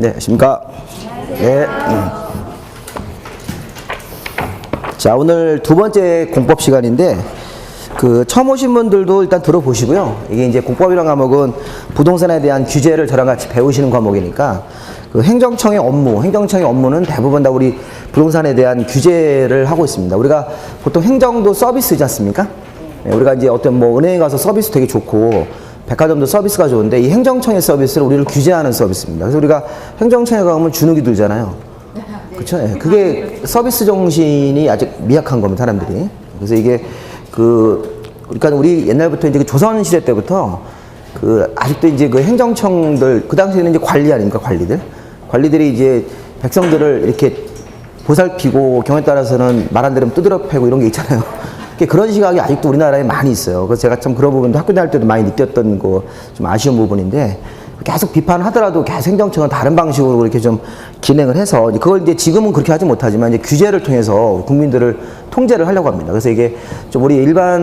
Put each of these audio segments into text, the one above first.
네, 안녕하십니까. 네. 자, 오늘 두 번째 공법 시간인데, 처음 오신 분들도 일단 들어보시고요. 이게 이제 공법이라는 과목은 부동산에 대한 규제를 저랑 같이 배우시는 과목이니까, 행정청의 업무는 대부분 다 우리 부동산에 대한 규제를 하고 있습니다. 우리가 보통 행정도 서비스이지 않습니까? 네, 우리가 이제 어떤 은행에 가서 서비스 되게 좋고, 백화점도 서비스가 좋은데, 이 행정청의 서비스를 우리를 규제하는 서비스입니다. 그래서 우리가 행정청에 가면 주눅이 들잖아요. 그쵸? 네, 그게 서비스 정신이 아직 미약한 겁니다, 사람들이. 그래서 이게, 그러니까 우리 옛날부터 이제 조선시대 때부터, 아직도 이제 행정청들, 그 당시에는 이제 관리 아닙니까, 관리들이 이제 백성들을 이렇게 보살피고, 경우에 따라서는 말 안 들으면 두드려 패고 이런 게 있잖아요. 그런 시각이 아직도 우리나라에 많이 있어요. 그래서 제가 참 그런 부분도 학교 다닐 때도 많이 느꼈던 거 좀 아쉬운 부분인데, 계속 비판하더라도 계속 행정청은 다른 방식으로 이렇게 좀 진행을 해서, 그걸 이제 지금은 그렇게 하지 못하지만, 이제 규제를 통해서 국민들을 통제를 하려고 합니다. 그래서 이게 좀 우리가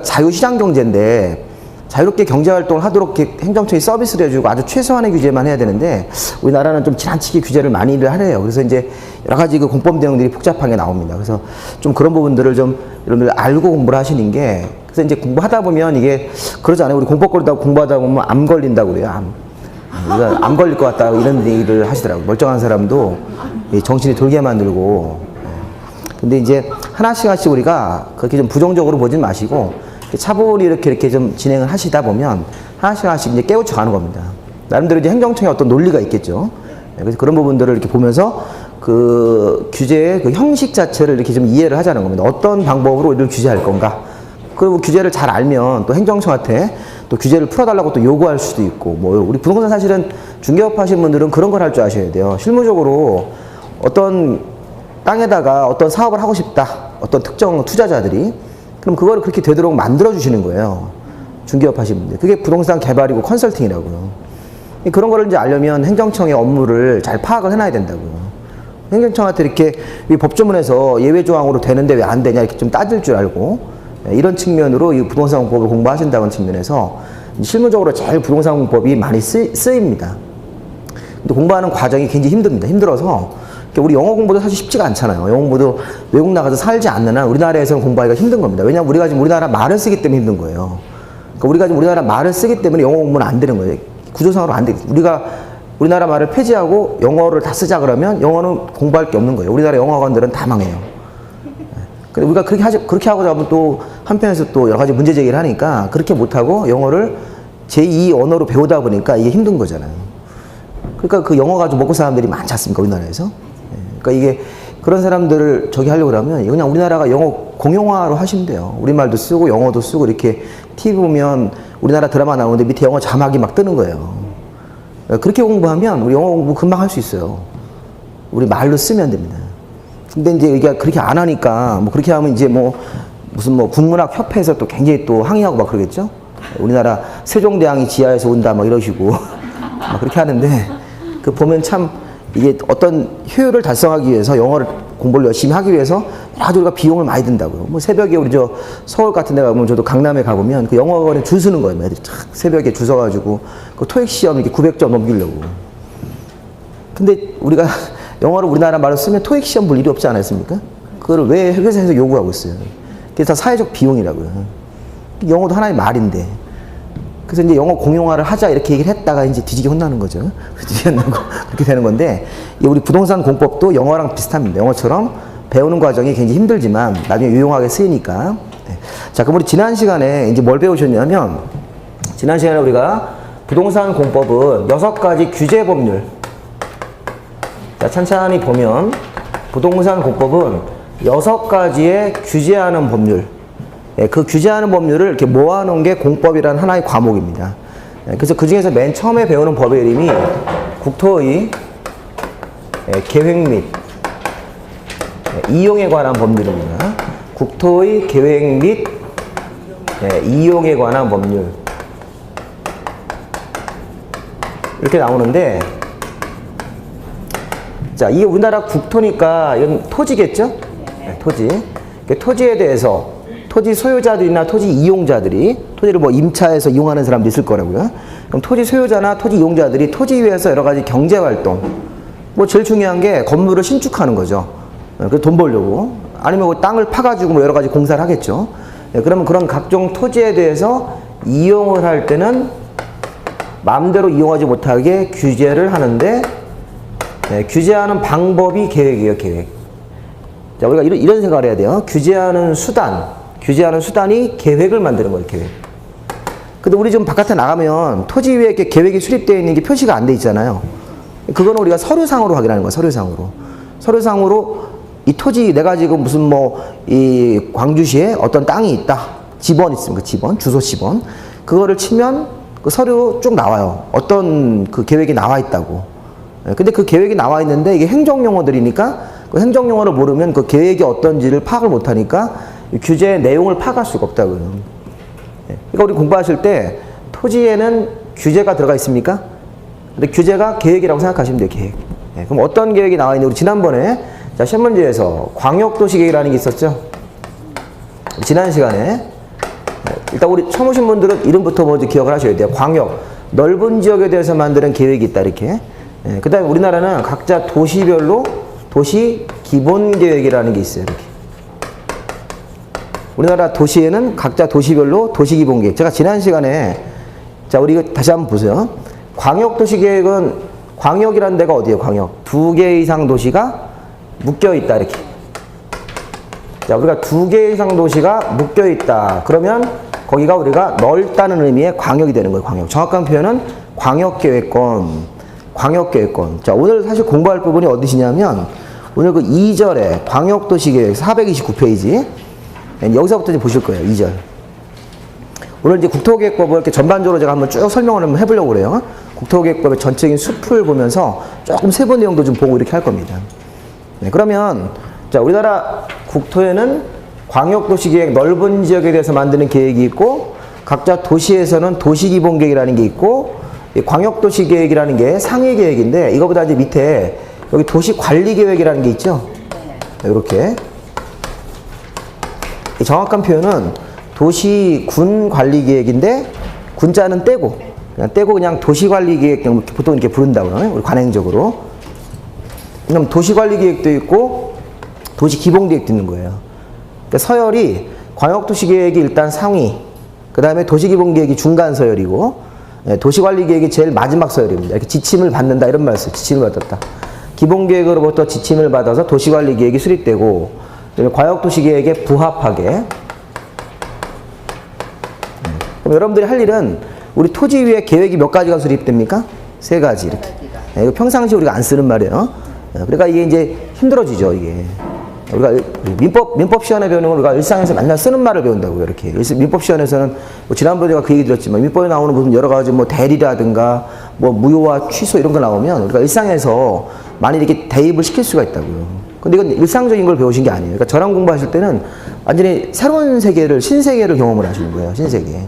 자유시장 경제인데, 자유롭게 경제활동을 하도록 행정청이 서비스를 해주고 아주 최소한의 규제만 해야 되는데, 우리나라는 좀 지나치게 규제를 많이들 하래요. 그래서 이제 여러 가지 공법 내용들이 복잡하게 나옵니다. 그래서 좀 그런 부분들을 좀 여러분들 알고 공부를 하시는 게, 그래서 이제 공부하다 보면 이게 그러잖아요. 우리 공법 공부하다 보면 암 걸린다고 그래요. 우리가 암 걸릴 것 같다 이런 얘기를 하시더라고요. 멀쩡한 사람도 정신이 돌게 만들고. 근데 이제 하나씩 우리가 그렇게 좀 부정적으로 보진 마시고, 차분히 이렇게 좀 진행을 하시다 보면 하나씩 이제 깨우쳐 가는 겁니다. 나름대로 이제 행정청의 어떤 논리가 있겠죠. 그래서 그런 부분들을 이렇게 보면서 규제의 형식 자체를 이렇게 좀 이해를 하자는 겁니다. 어떤 방법으로 이를 규제할 건가. 그리고 규제를 잘 알면 또 행정청한테 또 규제를 풀어달라고 또 요구할 수도 있고, 우리 부동산 사실은 중개업 하신 분들은 그런 걸 할 줄 아셔야 돼요. 실무적으로 어떤 땅에다가 어떤 사업을 하고 싶다. 어떤 특정 투자자들이. 그럼 그거를 그렇게 되도록 만들어주시는 거예요. 중개업 하시는 분들. 그게 부동산 개발이고 컨설팅이라고요. 그런 거를 이제 알려면 행정청의 업무를 잘 파악을 해놔야 된다고요. 행정청한테 이렇게 법조문에서 예외조항으로 되는데 왜 안 되냐 이렇게 좀 따질 줄 알고, 이런 측면으로 이 부동산 공법을 공부하신다는 측면에서 실무적으로 제일 부동산 공법이 많이 쓰입니다. 근데 공부하는 과정이 굉장히 힘들어서 우리 영어 공부도 사실 쉽지가 않잖아요. 영어 공부도 외국 나가서 살지 않는 한 우리나라에서는 공부하기가 힘든 겁니다. 왜냐하면 우리가 지금 우리나라 말을 쓰기 때문에 힘든 거예요. 그러니까 우리가 지금 우리나라 말을 쓰기 때문에 영어 공부는 안 되는 거예요. 구조상으로 안 되겠죠. 우리가 우리나라 말을 폐지하고 영어를 다 쓰자 그러면 영어는 공부할 게 없는 거예요. 우리나라 영어학원들은 다 망해요. 근데 우리가 그렇게 하고자 하면 또 한편에서 또 여러 가지 문제 제기를 하니까 그렇게 못하고 영어를 제2 언어로 배우다 보니까 이게 힘든 거잖아요. 그러니까 그 영어 가지고 먹고 사는 사람들이 많지 않습니까, 우리나라에서? 그러니까 이게 그런 사람들을 하려고 그러면 그냥 우리나라가 영어 공용화로 하시면 돼요. 우리말도 쓰고 영어도 쓰고 이렇게 TV 보면 우리나라 드라마 나오는데 밑에 영어 자막이 막 뜨는 거예요. 그렇게 공부하면 우리 영어 공부 금방 할 수 있어요. 우리 말로 쓰면 됩니다. 근데 이제 이게 그렇게 안 하니까 그렇게 하면 이제 무슨 국문학 협회에서 또 굉장히 또 항의하고 막 그러겠죠? 우리나라 세종대왕이 지하에서 온다 막 이러시고 막 그렇게 하는데 보면 참 이게 어떤 효율을 달성하기 위해서 영어를 공부를 열심히 하기 위해서 아주 우리가 비용을 많이 든다고요. 새벽에 우리 서울 같은 데 가보면 저도 강남에 가보면 그 영어학원에 줄 서는 거예요. 애들이 새벽에 줄 서가지고 그 토익 시험 이렇게 900점 넘기려고. 근데 우리가 영어를 우리나라 말로 쓰면 토익 시험 볼 일이 없지 않았습니까? 그걸 왜 회사에서 요구하고 있어요? 그게 다 사회적 비용이라고요. 영어도 하나의 말인데. 그래서 이제 영어 공용화를 하자 이렇게 얘기를 했다가 이제 뒤지게 혼나는 거죠. 뒤지게 혼나고 그렇게 되는 건데, 우리 부동산 공법도 영어랑 비슷합니다. 영어처럼 배우는 과정이 굉장히 힘들지만 나중에 유용하게 쓰이니까. 자, 그럼 우리 지난 시간에 이제 뭘 배우셨냐면, 지난 시간에 우리가 부동산 공법은 6가지 규제 법률. 자, 천천히 보면 부동산 공법은 6가지의 규제하는 법률. 그 규제하는 법률을 이렇게 모아놓은 게 공법이라는 하나의 과목입니다. 그래서 그 중에서 맨 처음에 배우는 법의 이름이 국토의 계획 및 이용에 관한 법률입니다. 국토의 계획 및 이용에 관한 법률. 이렇게 나오는데, 자, 이게 우리나라 국토니까 이건 토지겠죠? 토지. 토지에 대해서 토지 소유자들이나 토지 이용자들이 토지를 뭐 임차해서 이용하는 사람도 있을 거라고요. 그럼 토지 소유자나 토지 이용자들이 토지 위에서 여러 가지 경제 활동, 뭐 제일 중요한 게 건물을 신축하는 거죠. 그래서 돈 벌려고. 아니면 뭐 땅을 파가지고 뭐 여러 가지 공사를 하겠죠. 그러면 그런 각종 토지에 대해서 이용을 할 때는 마음대로 이용하지 못하게 규제를 하는데, 규제하는 방법이 계획이에요, 계획. 자, 우리가 이런 생각을 해야 돼요. 규제하는 수단이 계획을 만드는 거예요, 계획. 근데 우리 지금 바깥에 나가면 토지 위에 이렇게 계획이 수립되어 있는 게 표시가 안 돼 있잖아요. 그거는 우리가 서류상으로 확인하는 거예요, 서류상으로 이 토지, 내가 지금 무슨 이 광주시에 어떤 땅이 있다. 지번 있습니다, 주소 지번. 그거를 치면 그 서류 쭉 나와요. 어떤 그 계획이 나와 있다고. 근데 그 계획이 나와 있는데 이게 행정용어들이니까 그 행정용어를 모르면 그 계획이 어떤지를 파악을 못하니까 규제의 내용을 파악할 수가 없다고요. 그러니까 우리 공부하실 때 토지에는 규제가 들어가 있습니까? 근데 규제가 계획이라고 생각하시면 돼요, 계획. 그럼 어떤 계획이 나와 있는지 우리 지난번에 자, 시험 문제에서 광역도시계획이라는 게 있었죠? 지난 시간에 일단 우리 처음 오신 분들은 이름부터 먼저 기억을 하셔야 돼요. 광역, 넓은 지역에 대해서 만드는 계획이 있다, 이렇게. 그 다음에 우리나라는 각자 도시별로 도시 기본계획이라는 게 있어요, 이렇게. 우리나라 도시에는 각자 도시별로 도시기본계획. 제가 지난 시간에, 자, 우리 이거 다시 한번 보세요. 광역도시계획은, 광역이라는 데가 어디예요, 광역? 2개 이상 도시가 묶여있다, 이렇게. 자, 우리가 2개 이상 도시가 묶여있다. 그러면 거기가 우리가 넓다는 의미의 광역이 되는 거예요, 광역. 정확한 표현은 광역계획권. 자, 오늘 사실 공부할 부분이 어디시냐면, 오늘 그 2절에 광역도시계획 429페이지. 여기서부터 이제 보실 거예요, 2절. 오늘 이제 국토계획법을 이렇게 전반적으로 제가 한번 쭉 설명을 한번 해보려고 그래요. 국토계획법의 전체적인 숲을 보면서 조금 세부 내용도 좀 보고 이렇게 할 겁니다. 그러면, 자, 우리나라 국토에는 광역도시계획 넓은 지역에 대해서 만드는 계획이 있고, 각자 도시에서는 도시기본계획이라는 게 있고, 이 광역도시계획이라는 게 상위 계획인데, 이거보다 이제 밑에 여기 도시관리계획이라는 게 있죠? 이렇게. 정확한 표현은 도시군관리계획인데, 군자는 떼고, 그냥 도시관리계획, 보통 이렇게 부른다고요, 우리 관행적으로. 그럼 도시관리계획도 있고, 도시기본계획도 있는 거예요. 그러니까 서열이 광역도시계획이 일단 상위, 그 다음에 도시기본계획이 중간 서열이고, 도시관리계획이 제일 마지막 서열입니다. 이렇게 지침을 받는다, 이런 말 써요. 지침을 받았다. 기본계획으로부터 지침을 받아서 도시관리계획이 수립되고, 광역도시계획에 부합하게. 그럼 여러분들이 할 일은 우리 토지 위에 계획이 몇 가지가 수립됩니까? 3가지 이렇게. 이거 평상시 우리가 안 쓰는 말이에요. 그러니까 이게 이제 힘들어지죠, 이게. 우리가 민법 시간에 배우는 건 우리가 일상에서 맨날 쓰는 말을 배운다고요, 이렇게. 민법 시간에서는 뭐 지난번에 제가 그 얘기 드렸지만 민법에 나오는 무슨 여러 가지 뭐 대리라든가 뭐 무효와 취소 이런 거 나오면 우리가 일상에서 많이 이렇게 대입을 시킬 수가 있다고요. 근데 이건 일상적인 걸 배우신 게 아니에요. 그러니까 저랑 공부하실 때는 완전히 새로운 세계를, 신세계를 경험을 하시는 거예요, 신세계.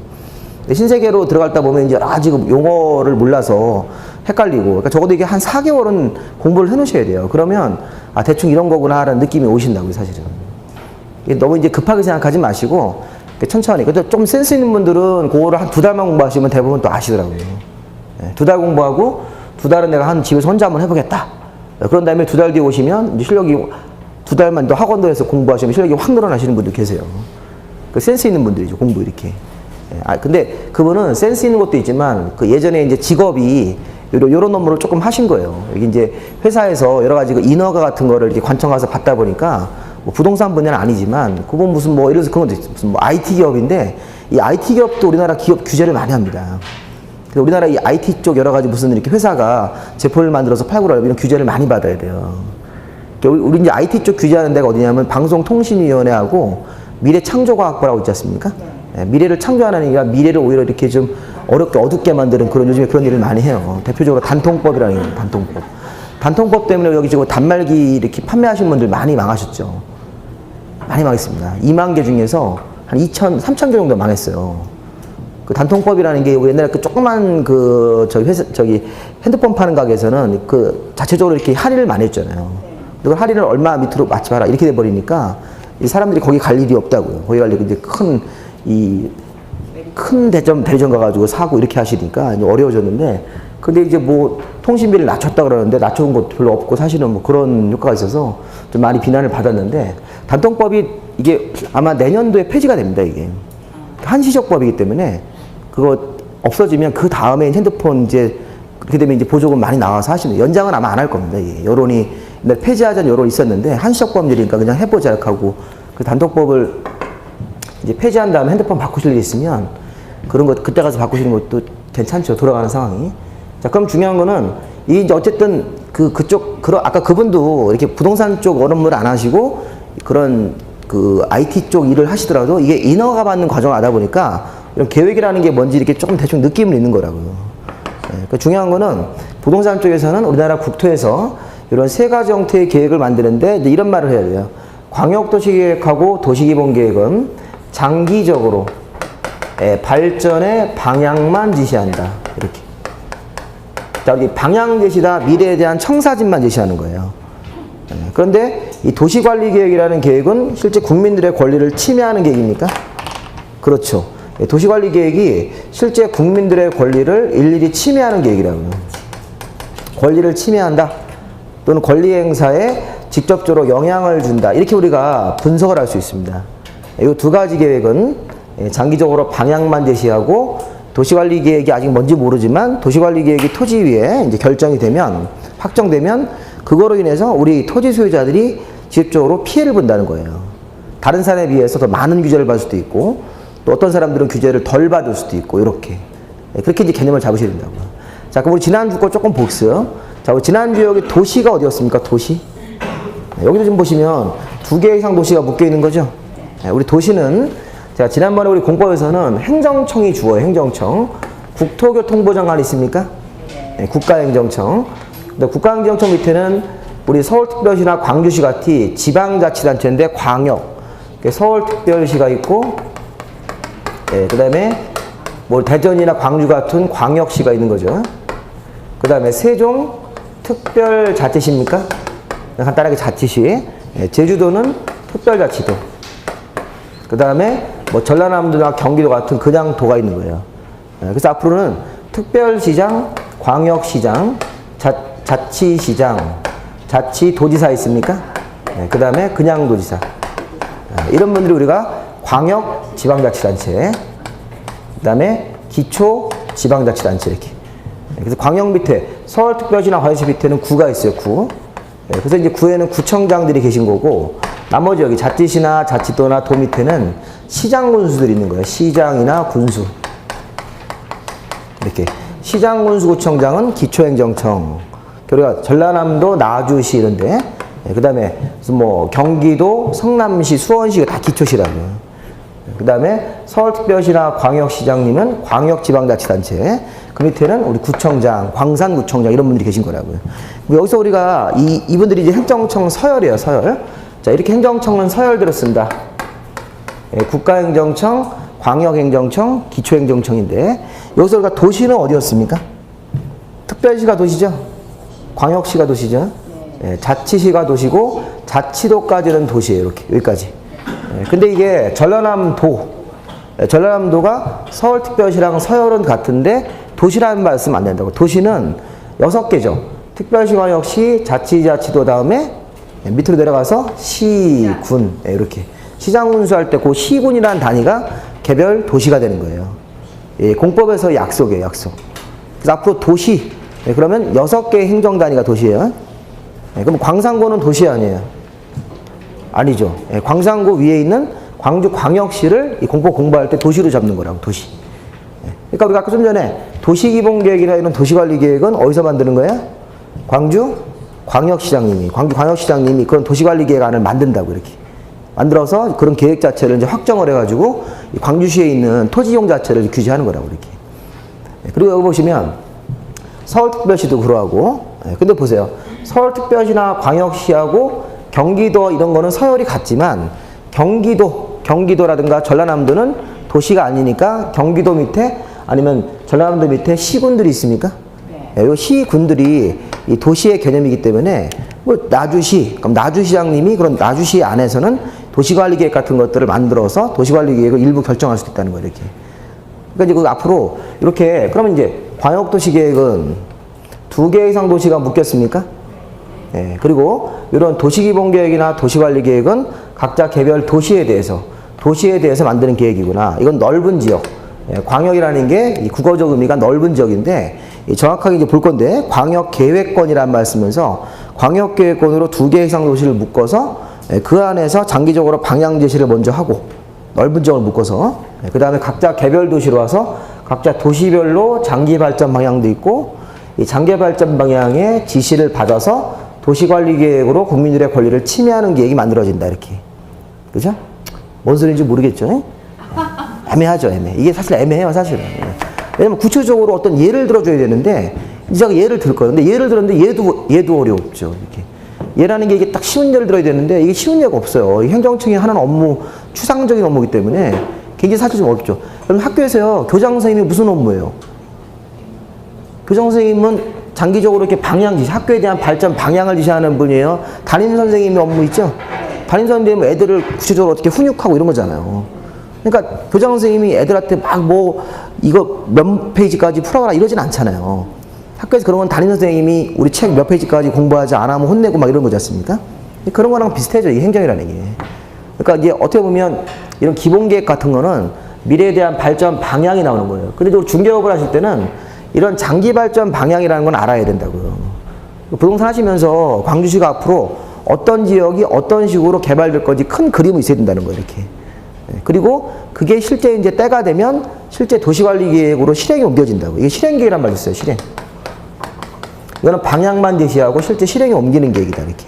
신세계로 들어갔다 보면 이제 지금 용어를 몰라서 헷갈리고, 그러니까 적어도 이게 한 4개월은 공부를 해 놓으셔야 돼요. 그러면 대충 이런 거구나 라는 느낌이 오신다고요, 사실은. 너무 이제 급하게 생각하지 마시고 천천히. 근데 좀 센스 있는 분들은 그거를 한 2달만 공부하시면 대부분 또 아시더라고요. 2달 공부하고 2달은 내가 한 집에서 혼자 한번 해보겠다. 그런 다음에 2달 뒤에 오시면 실력이 2달만 더 학원도 해서 공부하시면 실력이 확 늘어나시는 분들 계세요. 그 센스 있는 분들이죠, 공부 이렇게. 근데 그분은 센스 있는 것도 있지만 그 예전에 이제 직업이 요런 업무를 조금 하신 거예요. 이게 이제 회사에서 여러 가지 그 인허가 같은 거를 이렇게 관청 가서 받다 보니까 뭐 부동산 분야는 아니지만 그건 무슨 뭐 이래서 그런 것도 있어요. 무슨 뭐 IT 기업인데 이 IT 기업도 우리나라 기업 규제를 많이 합니다. 그래서 우리나라 이 IT 쪽 여러 가지 무슨 이렇게 회사가 제품을 만들어서 팔고 그러면 이런 규제를 많이 받아야 돼요. 우리 이제 IT 쪽 규제하는 데가 어디냐면 방송통신위원회하고 미래창조과학부라고 있지 않습니까? 미래를 창조하는 얘기가 미래를 오히려 이렇게 좀 어렵게 어둡게 만드는 그런 요즘에 그런 일을 많이 해요. 대표적으로 단통법이라는 게 단통법. 단통법 때문에 여기 지금 단말기 이렇게 판매하시는 분들 많이 망하셨죠. 많이 망했습니다. 2만 개 중에서 한 2천, 3천 개 정도 망했어요. 그 단통법이라는 게 옛날에 그 조그만 저기 핸드폰 파는 가게에서는 그 자체적으로 이렇게 할인을 많이 했잖아요. 그걸 할인을 얼마 밑으로 맞춰봐라 이렇게 돼버리니까 이 사람들이 거기 갈 일이 없다고요. 거기 갈 일이 이제 큰 대리점 가가지고 사고 이렇게 하시니까 어려워졌는데, 근데 이제 뭐 통신비를 낮췄다 그러는데 낮춘 것도 별로 없고 사실은 뭐 그런 효과가 있어서 좀 많이 비난을 받았는데, 단통법이 이게 아마 내년도에 폐지가 됩니다. 이게 한시적 법이기 때문에 그거 없어지면 그 다음에 핸드폰 이제 그렇게 되면 이제 보조금 많이 나와서 하시는, 연장은 아마 안 할 겁니다. 이게 여론이 옛날 폐지하자는 여론이 있었는데 한시적 법률이니까 그냥 해보자 하고 그 단통법을 이제 폐지한 다음에 핸드폰 바꾸실 일이 있으면 그런 것 그때 가서 바꾸시는 것도 괜찮죠. 돌아가는 상황이. 자, 그럼 중요한 거는 이 이제 어쨌든 아까 그분도 이렇게 부동산 쪽 업무를 안 하시고 그런 그 IT 쪽 일을 하시더라도 이게 인허가 받는 과정을 하다 보니까 이런 계획이라는 게 뭔지 이렇게 조금 대충 느낌을 있는 거라고요. 네, 그러니까 중요한 거는 부동산 쪽에서는 우리나라 국토에서 이런 세 가지 형태의 계획을 만드는데 이제 이런 말을 해야 돼요. 광역도시계획하고 도시기본계획은 장기적으로 발전의 방향만 제시한다. 이렇게. 자, 여기 방향 제시다, 미래에 대한 청사진만 제시하는 거예요. 그런데 이 도시관리계획이라는 계획은 실제 국민들의 권리를 침해하는 계획입니까? 그렇죠. 도시관리계획이 실제 국민들의 권리를 일일이 침해하는 계획이라고요. 권리를 침해한다 또는 권리행사에 직접적으로 영향을 준다, 이렇게 우리가 분석을 할 수 있습니다. 이 두 가지 계획은 장기적으로 방향만 제시하고, 도시관리계획이 아직 뭔지 모르지만 도시관리계획이 토지위에 이제 결정이 되면, 확정되면 그거로 인해서 우리 토지 소유자들이 직접적으로 피해를 본다는 거예요. 다른 사람에 비해서 더 많은 규제를 받을 수도 있고, 또 어떤 사람들은 규제를 덜 받을 수도 있고, 이렇게. 그렇게 이제 개념을 잡으셔야 된다고요. 자, 그럼 우리 지난주 거 조금 복습. 자, 우리 지난주 여기 도시가 어디였습니까? 도시. 여기도 좀 보시면 2개 이상 도시가 묶여 있는 거죠. 우리 도시는, 자, 지난번에 우리 공법에서는 행정청이 주어요. 행정청. 국토교통부 장관이 있습니까? 네, 국가행정청. 근데 국가행정청 밑에는 우리 서울특별시나 광주시 같이 지방자치단체인데 광역. 서울특별시가 있고, 그 다음에 뭐 대전이나 광주 같은 광역시가 있는 거죠. 그 다음에 세종 특별자치시입니까? 간단하게 자치시. 제주도는 특별자치도. 그 다음에 뭐 전라남도나 경기도 같은 그냥 도가 있는 거예요. 그래서 앞으로는 특별시장, 광역시장, 자치시장, 자치도지사 있습니까? 그 다음에 그냥 도지사. 이런 분들이 우리가 광역지방자치단체, 그 다음에 기초지방자치단체, 이렇게. 그래서 광역 밑에 서울특별시나 광역시 밑에는 구가 있어요. 구. 그래서 이제 구에는 구청장들이 계신 거고, 나머지 여기 자치시나 자치도나 도 밑에는 시장 군수들이 있는 거예요. 시장이나 군수. 이렇게. 시장 군수 구청장은 기초행정청. 그리고 전라남도 나주시 이런데, 그 다음에 뭐 경기도 성남시, 수원시가 다 기초시라고요. 그 다음에 서울특별시나 광역시장님은 광역지방자치단체, 그 밑에는 우리 구청장, 광산구청장 이런 분들이 계신 거라고요. 여기서 우리가 이분들이 이제 행정청 서열이에요. 서열. 자, 이렇게 행정청은 서열대로 쓴다. 국가행정청, 광역행정청, 기초행정청인데, 여기서 우리가 도시는 어디였습니까? 특별시가 도시죠? 광역시가 도시죠? 자치시가 도시고, 자치도까지는 도시예요. 이렇게, 여기까지. 근데 이게 전라남도가 서울특별시랑 서열은 같은데, 도시라는 말 쓰면 안 된다고. 도시는 6개죠. 특별시, 광역시, 자치, 자치도 다음에 밑으로 내려가서 시, 군. 이렇게. 시장 군수할 때 그 시군이라는 단위가 개별 도시가 되는 거예요. 공법에서 약속이에요, 약속. 그래서 앞으로 도시. 그러면 6개의 행정 단위가 도시예요. 그럼 광산구는 도시 아니에요? 아니죠. 광산구 위에 있는 광주 광역시를 이 공법 공부할 때 도시로 잡는 거라고, 도시. 그러니까 우리가 아까 좀 전에 도시기본계획이나 이런 도시관리계획은 어디서 만드는 거야? 광주 광역시장님이 그런 도시관리계획안을 만든다고, 이렇게. 만들어서 그런 계획 자체를 이제 확정을 해가지고 광주시에 있는 토지용 자체를 규제하는 거라고, 이렇게. 그리고 여기 보시면 서울특별시도 그러하고, 근데 보세요. 서울특별시나 광역시하고 경기도 이런 거는 서열이 같지만, 경기도라든가 전라남도는 도시가 아니니까 경기도 밑에 아니면 전라남도 밑에 시군들이 있습니까? 네. 이 시군들이 이 도시의 개념이기 때문에, 뭐 나주시, 그럼 나주시장님이 그런 나주시 안에서는 도시관리계획 같은 것들을 만들어서 도시관리계획을 일부 결정할 수도 있다는 거예요, 이렇게. 그러니까 이제 그 앞으로 이렇게, 그러면 이제 광역도시계획은 2개 이상 도시가 묶였습니까? 예, 그리고 이런 도시기본계획이나 도시관리계획은 각자 개별 도시에 대해서 만드는 계획이구나. 이건 넓은 지역. 예, 광역이라는 게 이 국어적 의미가 넓은 지역인데, 정확하게 이제 볼 건데, 광역계획권이라는 말 쓰면서 광역계획권으로 2개 이상 도시를 묶어서 그 안에서 장기적으로 방향 제시를 먼저 하고, 넓은 지역을 묶어서, 그 다음에 각자 개별 도시로 와서 각자 도시별로 장기 발전 방향도 있고, 이 장기 발전 방향의 지시를 받아서 도시관리계획으로 국민들의 권리를 침해하는 계획이 만들어진다, 이렇게. 그죠? 뭔 소리인지 모르겠죠? 애매하죠, 애매. 이게 사실 애매해요, 사실은. 왜냐면 구체적으로 어떤 예를 들어줘야 되는데, 제가 예를 들 거예요. 근데 예를 들었는데 얘도 어렵죠, 이렇게. 예라는 게 이게 딱 쉬운 예를 들어야 되는데, 이게 쉬운 예가 없어요. 행정청이 하는 업무, 추상적인 업무이기 때문에 굉장히 사실 좀 어렵죠. 그럼 학교에서요, 교장 선생님이 무슨 업무예요? 교장 선생님은 장기적으로 이렇게 방향 지시, 학교에 대한 발전 방향을 지시하는 분이에요. 담임 선생님의 업무 있죠? 담임 선생님은 애들을 구체적으로 어떻게 훈육하고 이런 거잖아요. 그러니까 교장 선생님이 애들한테 막 뭐 이거 몇 페이지까지 풀어라 이러진 않잖아요. 학교에서 그런 건 담임 선생님이 우리 책 몇 페이지까지 공부하지 안 하면 혼내고 막 이런 거지 않습니까? 그런 거랑 비슷해져, 이 행정이라는 게. 그러니까 이제 어떻게 보면 이런 기본계획 같은 거는 미래에 대한 발전 방향이 나오는 거예요. 근데 또 중개업을 하실 때는 이런 장기 발전 방향이라는 건 알아야 된다고요. 부동산 하시면서 광주시가 앞으로 어떤 지역이 어떤 식으로 개발될 건지 큰 그림이 있어야 된다는 거예요, 이렇게. 그리고 그게 실제 이제 때가 되면 실제 도시관리계획으로 실행이 옮겨진다고. 이게 실행계획이란 말이 있어요, 실행. 이거는 방향만 제시하고 실제 실행에 옮기는 계획이다, 이렇게.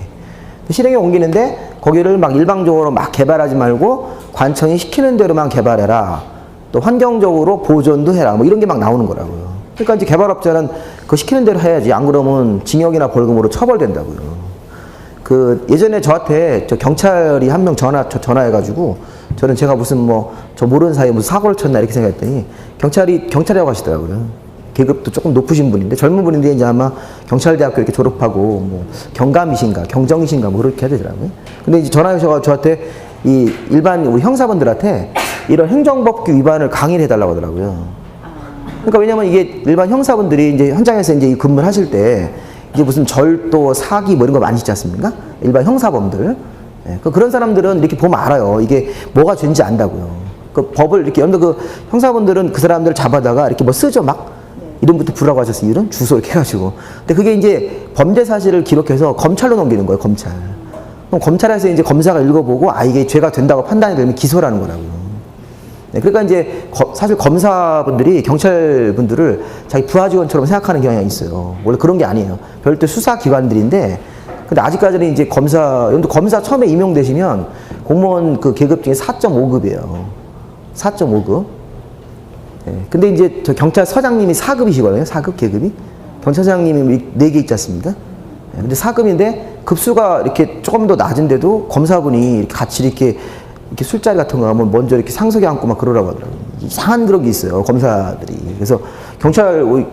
실행에 옮기는데 거기를 막 일방적으로 막 개발하지 말고 관청이 시키는 대로만 개발해라. 또 환경적으로 보존도 해라. 뭐 이런 게 막 나오는 거라고요. 그러니까 이제 개발업자는 그거 시키는 대로 해야지. 안 그러면 징역이나 벌금으로 처벌된다고요. 그 예전에 저한테 저 경찰이 한 명 전화해가지고 저는 제가 무슨 뭐 저 모르는 사이에 무슨 사고를 쳤나 이렇게 생각했더니 경찰이라고 하시더라고요. 계급도 조금 높으신 분인데 젊은 분인데 이제 아마 경찰대학교 이렇게 졸업하고 뭐 경감이신가 경정이신가 뭐 그렇게 해야 되더라고요. 근데 이제 전화하셔서 저한테 이 일반 우리 형사분들한테 이런 행정법규 위반을 강의를 해달라고 하더라고요. 그러니까 왜냐면 이게 일반 형사분들이 이제 현장에서 이제 근무를 하실 때 이제 무슨 절도, 사기 뭐 이런 거 많이 있지 않습니까? 일반 형사범들. 예, 그런 사람들은 이렇게 보면 알아요. 이게 뭐가 죄인지 안다고요. 그 법을 이렇게, 그 형사분들은 그 사람들을 잡아다가 이렇게 뭐 쓰죠, 막. 이름부터 부르라고 하셨어요. 이름? 주소 이렇게 해가지고. 근데 그게 이제 범죄 사실을 기록해서 검찰로 넘기는 거예요, 검찰. 그럼 검찰에서 이제 검사가 읽어보고, 아, 이게 죄가 된다고 판단이 되면 기소라는 거라고요. 네, 그러니까 이제 사실 검사분들이 경찰분들을 자기 부하 직원처럼 생각하는 경향이 있어요. 원래 그런 게 아니에요. 별도 수사기관들인데, 근데 아직까지는 이제 검사 처음에 임용되시면 공무원 그 계급 중에 4.5급이에요. 4.5급. 네, 근데 이제 저 경찰서장님이 4급이시거든요. 4급 계급이. 경찰서장님이 4개 있지 않습니까? 네, 근데 4급인데 급수가 이렇게 조금 더 낮은데도 검사분이 이렇게 같이 이렇게 술자리 같은 거 하면 먼저 이렇게 상석에 앉고 막 그러라고 하더라고요. 이상한 그런 게 있어요, 검사들이. 그래서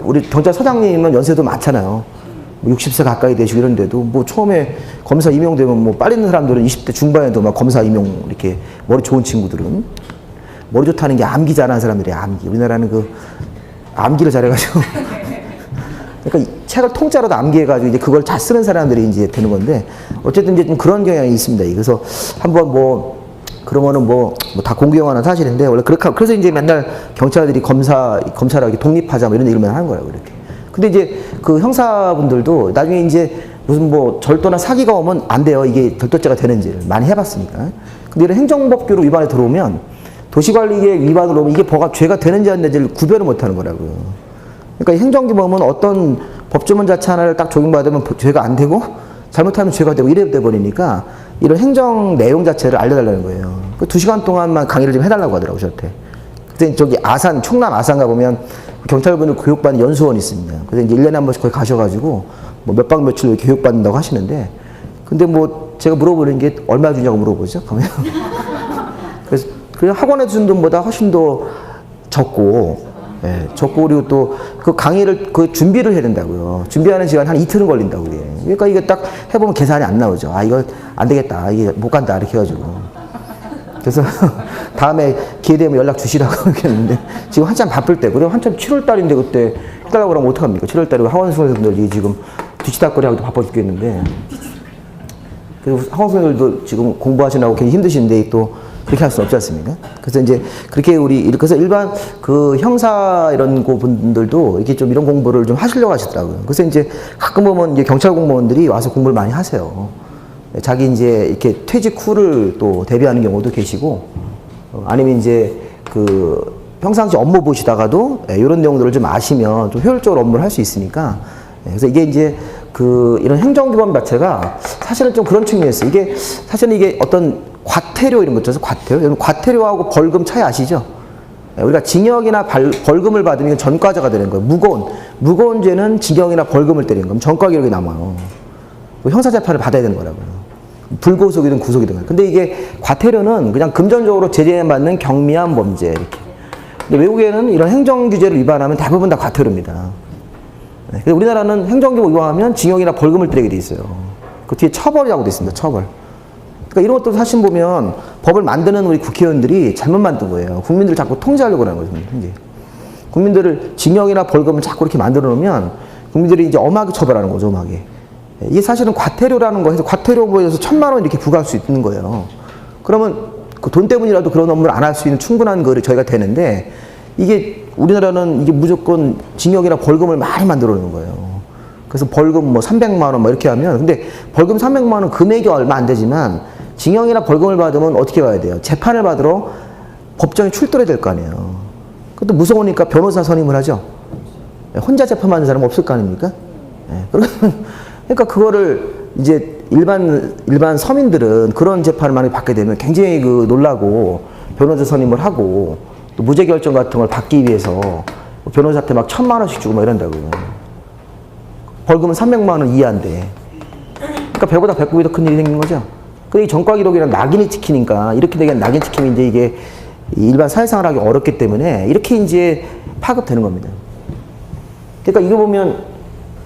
우리 경찰서장님은 연세도 많잖아요. 60세 가까이 되시고 이런데도 뭐 처음에 검사 임용되면 뭐 빨리 있는 사람들은 20대 중반에도 막 검사 임용 이렇게 머리 좋은 친구들은 머리 좋다는 게 암기 잘하는 사람들이에요, 암기. 우리나라는 그 암기를 잘해가지고. 그러니까 책을 통째로도 암기해가지고 이제 그걸 잘 쓰는 사람들이 이제 되는 건데 어쨌든 이제 좀 그런 경향이 있습니다. 그래서 한번 그러면은 다 공개영화는 사실인데 원래 그래서 이제 맨날 경찰들이 검찰하고 독립하자 뭐 이런 얘기를 하는 거라고 이렇게. 근데 이제 그 형사분들도 나중에 이제 무슨 뭐 절도나 사기가 오면 안 돼요. 이게 절도죄가 되는지를 많이 해봤으니까. 근데 이런 행정법규로 위반에 들어오면 도시관리계획 위반으로 오면 이게 뭐가 죄가 되는지 안 되는지를 구별을 못하는 거라고요. 그러니까 행정규범은 어떤 법조문 자체 하나를 딱 적용받으면 죄가 안 되고 잘못하면 죄가 되고 이래 돼 버리니까 이런 행정 내용 자체를 알려달라는 거예요. 그 2시간 동안만 강의를 좀 해달라고 하더라고요, 저한테. 그때 저기 충남 아산 가보면 경찰분들 교육받는 연수원이 있습니다. 그래서 이제 1년에 한 번씩 거기 가셔가지고 뭐 몇 박 며칠 교육받는다고 하시는데 근데 뭐 제가 물어보는 게 얼마 주냐고 물어보죠, 가면. 그래서 그냥 학원에서 준 돈보다 훨씬 더 적고, 예, 적고 그리고 또 그 강의를 그 준비를 해야 된다고요. 준비하는 시간 한 이틀은 걸린다고 그래요. 그러니까 이게 딱 해보면 계산이 안 나오죠. 아, 이거 안 되겠다. 이게 못 간다. 이렇게 해가지고. 그래서 다음에 기회 되면 연락 주시라고 했는데 지금 한참 바쁠 때, 그리고 한참 7월 달인데 그때 해달라고 그러면 어떡합니까? 7월 달에 하원수생들이 지금 뒤치다거리 하기도 바빠 죽겠는데, 그리고 하원수생들도 지금 공부하시느라고 굉장히 힘드신데 또 그렇게 할 수 없지 않습니까? 그래서 이제 그렇게 그래서 일반 그 형사 이런 분들도 이렇게 좀 이런 공부를 좀 하시려고 하시더라고요. 그래서 이제 가끔 보면 이제 경찰 공무원들이 와서 공부를 많이 하세요. 자기 이제 이렇게 퇴직 후를 또 대비하는 경우도 계시고, 아니면 이제 그 평상시 업무 보시다가도 이런 내용들을 좀 아시면 좀 효율적으로 업무를 할 수 있으니까. 그래서 이게 이제 그 이런 행정규범 자체가 사실은 좀 그런 측면이 있어요. 이게 사실은 이게 어떤 과태료 이런 것 있죠. 과태료. 과태료하고 벌금 차이 아시죠? 우리가 징역이나 벌금을 받으면 전과자가 되는 거예요. 무거운 죄는 징역이나 벌금을 때리는 거예요. 전과 기록이 남아요. 형사재판을 받아야 되는 거라고요. 불구속이든 구속이든. 근데 이게 과태료는 그냥 금전적으로 제재받는 경미한 범죄 이렇게. 근데 외국에는 이런 행정규제를 위반하면 대부분 다 과태료입니다. 근데 우리나라는 행정규제 위반하면 징역이나 벌금을 때리게 돼 있어요. 그 뒤에 처벌이라고 돼 있습니다. 처벌. 그러니까 이런 것도 사실 보면 법을 만드는 우리 국회의원들이 잘못 만든 거예요. 국민들을 자꾸 통제하려고 하는 거죠. 국민들을 징역이나 벌금을 자꾸 이렇게 만들어 놓으면 국민들이 이제 엄하게 처벌하는 거죠. 엄하게. 이게 사실은 과태료라는 거에서 과태료에서 1,000만 원 이렇게 부과할 수 있는 거예요. 그러면 그 돈 때문이라도 그런 업무를 안 할 수 있는 충분한 거를 저희가 되는데, 이게 우리나라는 이게 무조건 징역이나 벌금을 많이 만들어 놓는 거예요. 그래서 벌금 뭐 300만 원 뭐 이렇게 하면, 근데 벌금 300만 원 금액이 얼마 안 되지만 징역이나 벌금을 받으면 어떻게 봐야 돼요? 재판을 받으러 법정에 출두해야 될 거 아니에요. 그것도 무서우니까 변호사 선임을 하죠. 혼자 재판하는 사람 없을 거 아닙니까? 그러니까 그거를 이제 일반 서민들은 그런 재판을 많이 받게 되면 굉장히 그 놀라고 변호사 선임을 하고 또 무죄 결정 같은 걸 받기 위해서 변호사한테 막 1,000만 원씩 주고 막 이런다고요. 벌금은 300만 원 이하인데. 그러니까 배보다 배꼽이 더 큰 일이 생긴 거죠. 그 전과 기록이랑 낙인이 찍히니까, 이렇게 되게 낙인 찍히면 이제 이게 일반 사회생활 하기 어렵기 때문에 이렇게 이제 파급되는 겁니다. 그러니까 이거 보면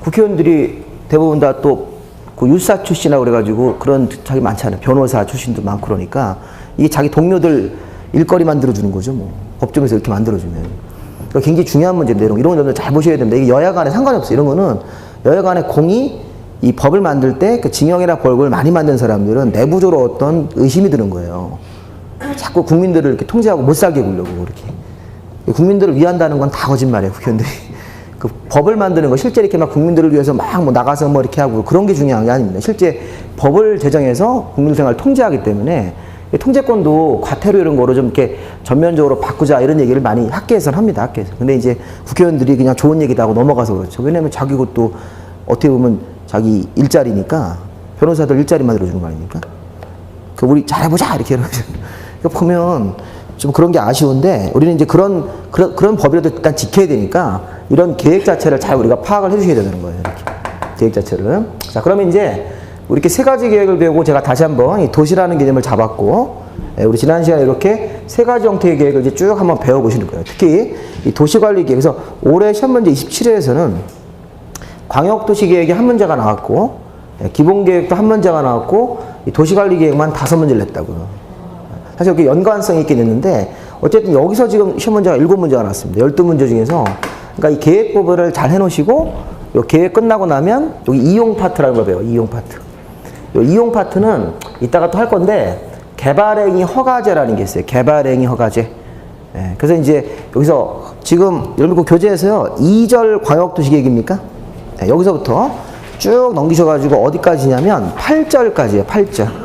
국회의원들이 대부분 다 또 그 유사 출신이라고 그래가지고 그런 자기 많잖아요. 변호사 출신도 많고 그러니까 이게 자기 동료들 일거리 만들어주는 거죠. 뭐 법정에서 이렇게 만들어주면. 그러니까 굉장히 중요한 문제인데 이런 점들 잘 보셔야 됩니다. 이게 여야 간에 상관이 없어요. 이런 거는 여야 간에 공이 이 법을 만들 때 그 징역이나 벌금을 많이 만든 사람들은 내부적으로 어떤 의심이 드는 거예요. 자꾸 국민들을 이렇게 통제하고 못 살게 하려고 이렇게. 국민들을 위한다는 건 다 거짓말이에요. 국회의원들이. 그 법을 만드는 거 실제 이렇게 막 국민들을 위해서 막 뭐 나가서 뭐 이렇게 하고 그런 게 중요한 게 아닙니다. 실제 법을 제정해서 국민 생활을 통제하기 때문에 통제권도 과태료 이런 거로 좀 이렇게 전면적으로 바꾸자 이런 얘기를 많이 학계에서는 합니다. 학계에서. 근데 이제 국회의원들이 그냥 좋은 얘기다 하고 넘어가서 그렇죠. 왜냐면 자기 것도 어떻게 보면 자기 일자리니까 변호사들 일자리 만들어주는 거 아닙니까? 그 우리 잘해보자 이렇게 보면 좀 그런 게 아쉬운데, 우리는 이제 그런 법이라도 일단 지켜야 되니까 이런 계획 자체를 잘 우리가 파악을 해주셔야 되는 거예요. 이렇게 계획 자체를. 자, 그러면 이제 우리 이렇게 3가지 계획을 배우고 제가 다시 한번 이 도시라는 개념을 잡았고, 우리 지난 시간에 이렇게 3가지 형태의 계획을 이제 쭉 한번 배워보시는 거예요. 특히 이 도시관리 계획. 그래서 올해 시험 문제 27회에서는 광역도시계획이 한 문제가 나왔고, 기본계획도 한 문제가 나왔고, 이 도시관리계획만 5문제를 냈다고요. 사실 이렇게 연관성이 있게 됐는데, 어쨌든 여기서 지금 시험 문제가 7문제가 나왔습니다. 12문제 중에서. 그러니까 이 계획 부분을 잘 해놓으시고, 이 계획 끝나고 나면 여기 이용 파트라는 걸 배워요. 이용 파트. 이 이용 파트는 이따가 또 할 건데, 개발행위 허가제라는 게 있어요. 개발행위 허가제. 그래서 이제 여기서 지금 여러분 그 교재에서요, 2절 광역도시계획입니까? 여기서부터 쭉 넘기셔가지고 어디까지냐면 8절까지예요. 8절.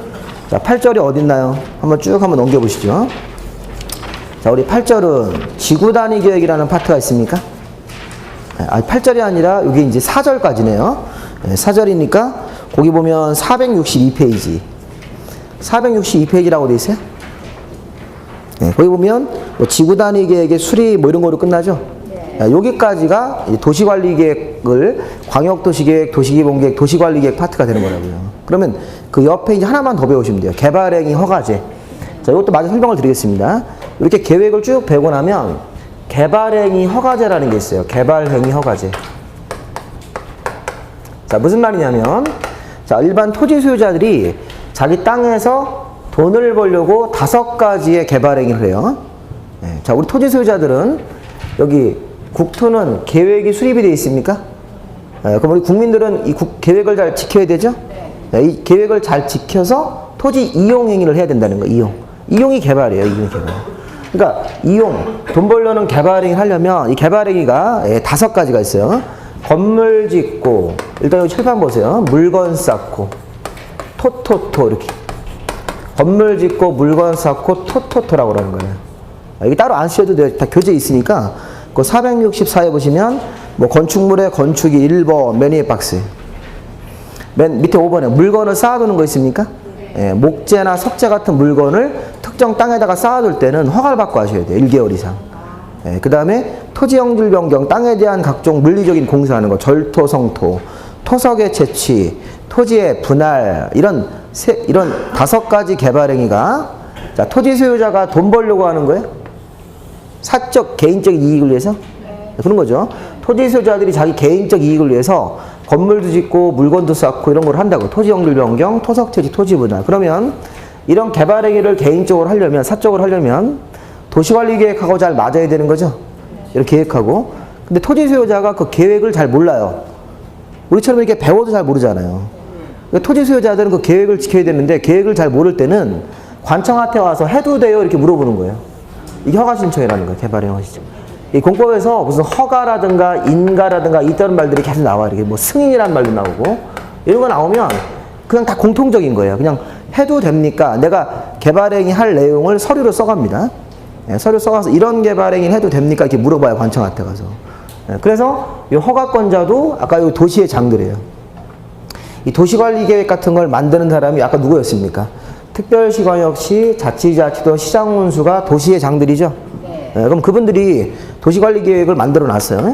자, 8절이 어딨나요? 한번 넘겨보시죠. 자, 우리 8절은 지구단위 계획이라는 파트가 있습니까? 8절이 아니라 여기 이제 4절까지네요. 4절이니까 거기 보면 462페이지. 462페이지라고 돼 있어요. 거기 보면 뭐 지구단위 계획의 수리 뭐 이런 거로 끝나죠. 여기까지가 도시관리계획을 광역도시계획, 도시기본계획, 도시관리계획 파트가 되는 거라고요. 그러면 그 옆에 이제 하나만 더 배우시면 돼요. 개발행위 허가제. 자, 이것도 마저 설명을 드리겠습니다. 이렇게 계획을 쭉 배우고 나면 개발행위 허가제라는 게 있어요. 개발행위 허가제. 자, 무슨 말이냐면, 자, 일반 토지 소유자들이 자기 땅에서 돈을 벌려고 5가지의 개발 행위를 해요. 예, 자, 우리 토지 소유자들은 여기 국토는 계획이 수립이 되어 있습니까? 예, 그럼 우리 국민들은 이 계획을 잘 지켜야 되죠? 예, 이 계획을 잘 지켜서 토지 이용 행위를 해야 된다는 거예요. 이용이 개발이에요. 이용이 개발. 그러니까 돈 벌려는 개발 행위를 하려면 이 개발 행위가 5가지가 있어요. 건물 짓고, 일단 여기 칠판 보세요. 물건 쌓고, 토토토 이렇게. 건물 짓고 물건 쌓고 토토토라고 그러는 거예요. 이게 따로 안 쓰셔도 돼요. 다 교재에 있으니까. 그 464에 보시면 뭐 건축물의 건축이 1번 맨 위에 박스. 맨 밑에 5번에 물건을 쌓아두는 거 있습니까? 예, 목재나 석재 같은 물건을 특정 땅에다가 쌓아둘 때는 허가를 받고 하셔야 돼요. 1개월 이상. 예, 그 다음에 토지 형질 변경, 땅에 대한 각종 물리적인 공사하는 거, 절토, 성토, 토석의 채취, 토지의 분할, 이런 5가지 개발 행위가, 자, 토지 소유자가 돈 벌려고 하는 거예요? 사적, 개인적 이익을 위해서? 그런 거죠. 토지 소유자들이 자기 개인적 이익을 위해서 건물도 짓고 물건도 쌓고 이런 걸 한다고. 토지 형질 변경, 토석 채취, 토지 분할. 그러면 이런 개발 행위를 개인적으로 하려면, 사적으로 하려면 도시관리계획하고 잘 맞아야 되는 거죠. 이렇게 계획하고. 근데 토지 소유자가 그 계획을 잘 몰라요. 우리처럼 이렇게 배워도 잘 모르잖아요. 그러니까 토지 소유자들은 그 계획을 지켜야 되는데 계획을 잘 모를 때는 관청한테 와서 해도 돼요? 이렇게 물어보는 거예요. 이게 허가 신청이라는 거예요. 개발행 허가 신청. 이 공법에서 무슨 허가라든가 인가라든가 이런 말들이 계속 나와요. 이렇게 뭐 승인이라는 말도 나오고 이런 거 나오면 그냥 다 공통적인 거예요. 그냥 해도 됩니까? 내가 개발행위 할 내용을 서류로 써갑니다. 예, 서류 써가서 이런 개발행위를 해도 됩니까? 이렇게 물어봐요. 관청한테 가서. 예, 그래서 이 허가권자도 아까 이 도시의 장들이에요. 이 도시관리계획 같은 걸 만드는 사람이 아까 누구였습니까? 특별시광역시, 자치자치도, 시장군수가 도시의 장들이죠. 예, 그럼 그분들이 도시관리계획을 만들어 놨어요.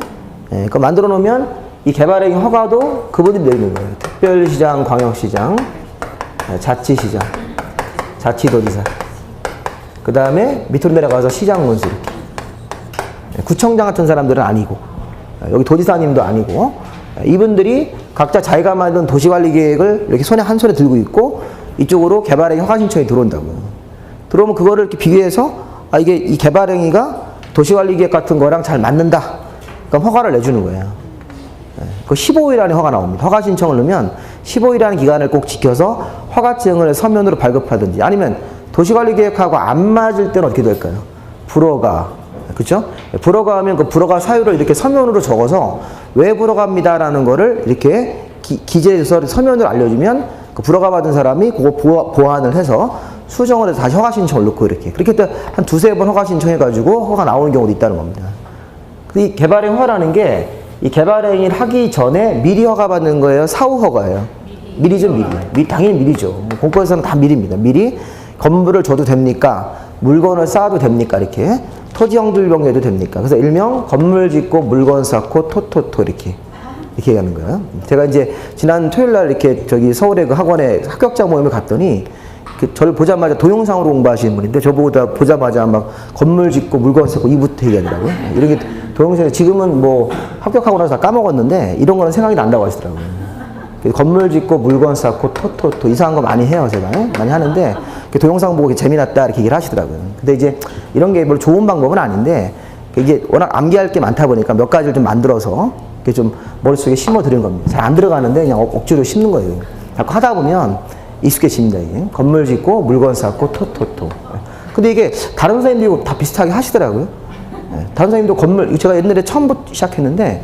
예, 그 만들어 놓으면 이 개발행위 허가도 그분들이 내리는 거예요. 특별시장, 광역시장, 자치시장, 자치도지사. 그 다음에 밑으로 내려가서 시장군수 이렇게. 구청장 같은 사람들은 아니고, 여기 도지사님도 아니고, 이분들이 각자 자기가 만든 도시관리계획을 이렇게 한 손에 들고 있고 이쪽으로 개발행위 허가 신청이 들어온다고요. 들어오면 그거를 이렇게 비교해서 이게 이 개발행위가 도시관리계획 같은 거랑 잘 맞는다. 그럼 허가를 내주는 거예요. 그 15일 안에 허가 나옵니다. 허가 신청을 넣으면 15일이라는 기간을 꼭 지켜서 허가증을 서면으로 발급하든지 아니면 도시관리계획하고 안 맞을 때는 어떻게 될까요? 불허가. 그렇죠? 불허가하면 그 불허가 사유를 이렇게 서면으로 적어서 왜 불허가입니다라는 거를 이렇게 기재해서 서면으로 알려주면 그 불허가 받은 사람이 그거 보완을 해서 수정을 해서 다시 허가 신청을 넣고 이렇게. 그렇게 한 2-3번 허가 신청해가지고 허가 나오는 경우도 있다는 겁니다. 이 개발행 허가라는 게 이 개발행위를 하기 전에 미리 허가 받는 거예요? 사후 허가예요? 미리죠, 미리. 당연히 미리죠. 공법에서는 다 미리입니다. 미리 건물을 줘도 됩니까? 물건을 쌓아도 됩니까? 이렇게. 토지 형질 변경해도 됩니까? 그래서 일명 건물 짓고 물건 쌓고 토토토 이렇게 하는 거예요. 제가 이제 지난 토요일 날 이렇게 저기 서울의 그 학원에 합격자 모임을 갔더니 저를 보자마자 동영상으로 공부하시는 분인데 저보다 보자마자 막 건물 짓고 물건 쌓고 이부터 얘기하더라고요. 이런 게 동영상에 지금은 뭐 합격하고 나서 다 까먹었는데 이런 거는 생각이 난다고 하시더라고요. 건물 짓고 물건 쌓고 토토토 이상한 거 많이 해요. 제가 많이 하는데 동영상 보고 재미났다 이렇게 얘기를 하시더라고요. 근데 이제 이런 게 뭘 좋은 방법은 아닌데 이게 워낙 암기할 게 많다 보니까 몇 가지를 좀 만들어서 이렇게 좀 머릿속에 심어 드리는 겁니다. 잘 안 들어가는데 그냥 억지로 심는 거예요. 자꾸 하다 보면 익숙해집니다. 이게. 건물 짓고 물건 쌓고 토토토. 근데 이게 다른 선생님들이 다 비슷하게 하시더라고요. 다른 선생님도 건물, 제가 옛날에 처음부터 시작했는데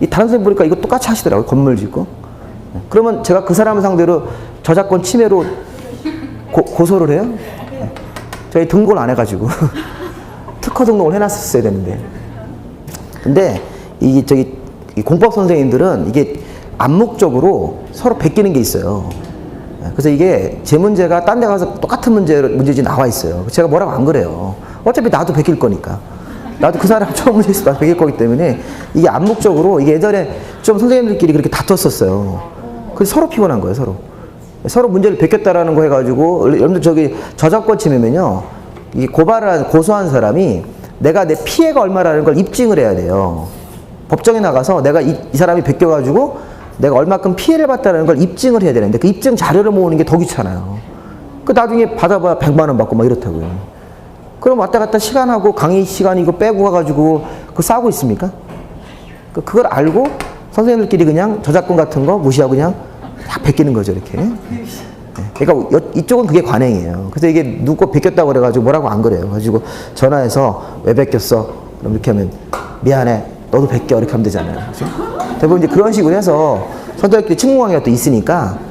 이 다른 선생님 보니까 이거 똑같이 하시더라고요. 건물 짓고. 그러면 제가 그 사람 상대로 저작권 침해로 고소를 해요? 저희 등록을 안 해가지고 특허 등록을 해놨었어야 되는데. 근데 이게 이 공법 선생님들은 이게 암묵적으로 서로 베끼는 게 있어요. 그래서 이게 제 문제가 딴 데 가서 똑같은 문제지 나와 있어요. 제가 뭐라고 안 그래요. 어차피 나도 베낄 거니까. 나도 그 사람 처음 문제 있어 베낄 거기 때문에 이게 암묵적으로 이게 예전에 좀 선생님들끼리 그렇게 다퉜었어요. 그래서 서로 피곤한 거예요, 서로 문제를 베꼈다라는 거 해가지고, 여러분들 저기 저작권 침해면요, 이 고소한 사람이 내가 내 피해가 얼마라는 걸 입증을 해야 돼요. 법정에 나가서 내가 이 사람이 베껴가지고 내가 얼마큼 피해를 봤다는 걸 입증을 해야 되는데 그 입증 자료를 모으는 게 더 귀찮아요. 그 나중에 받아봐야 100만 원 받고 막 이렇다고요. 그럼 왔다 갔다 시간하고 강의 시간 이거 빼고 가가지고 그거 싸고 있습니까? 그걸 알고 선생님들끼리 그냥 저작권 같은 거 무시하고 그냥 딱 베끼는 거죠, 이렇게. 그러니까 이쪽은 그게 관행이에요. 그래서 이게 누구 베꼈다고 그래가지고 뭐라고 안 그래요. 가지고 전화해서 왜 베꼈어? 그럼 이렇게 하면 미안해, 너도 베껴 이렇게 하면 되잖아요. 그렇죠? 대부분 이제 그런 식으로 해서 선생님들끼리 친구관계가 또 있으니까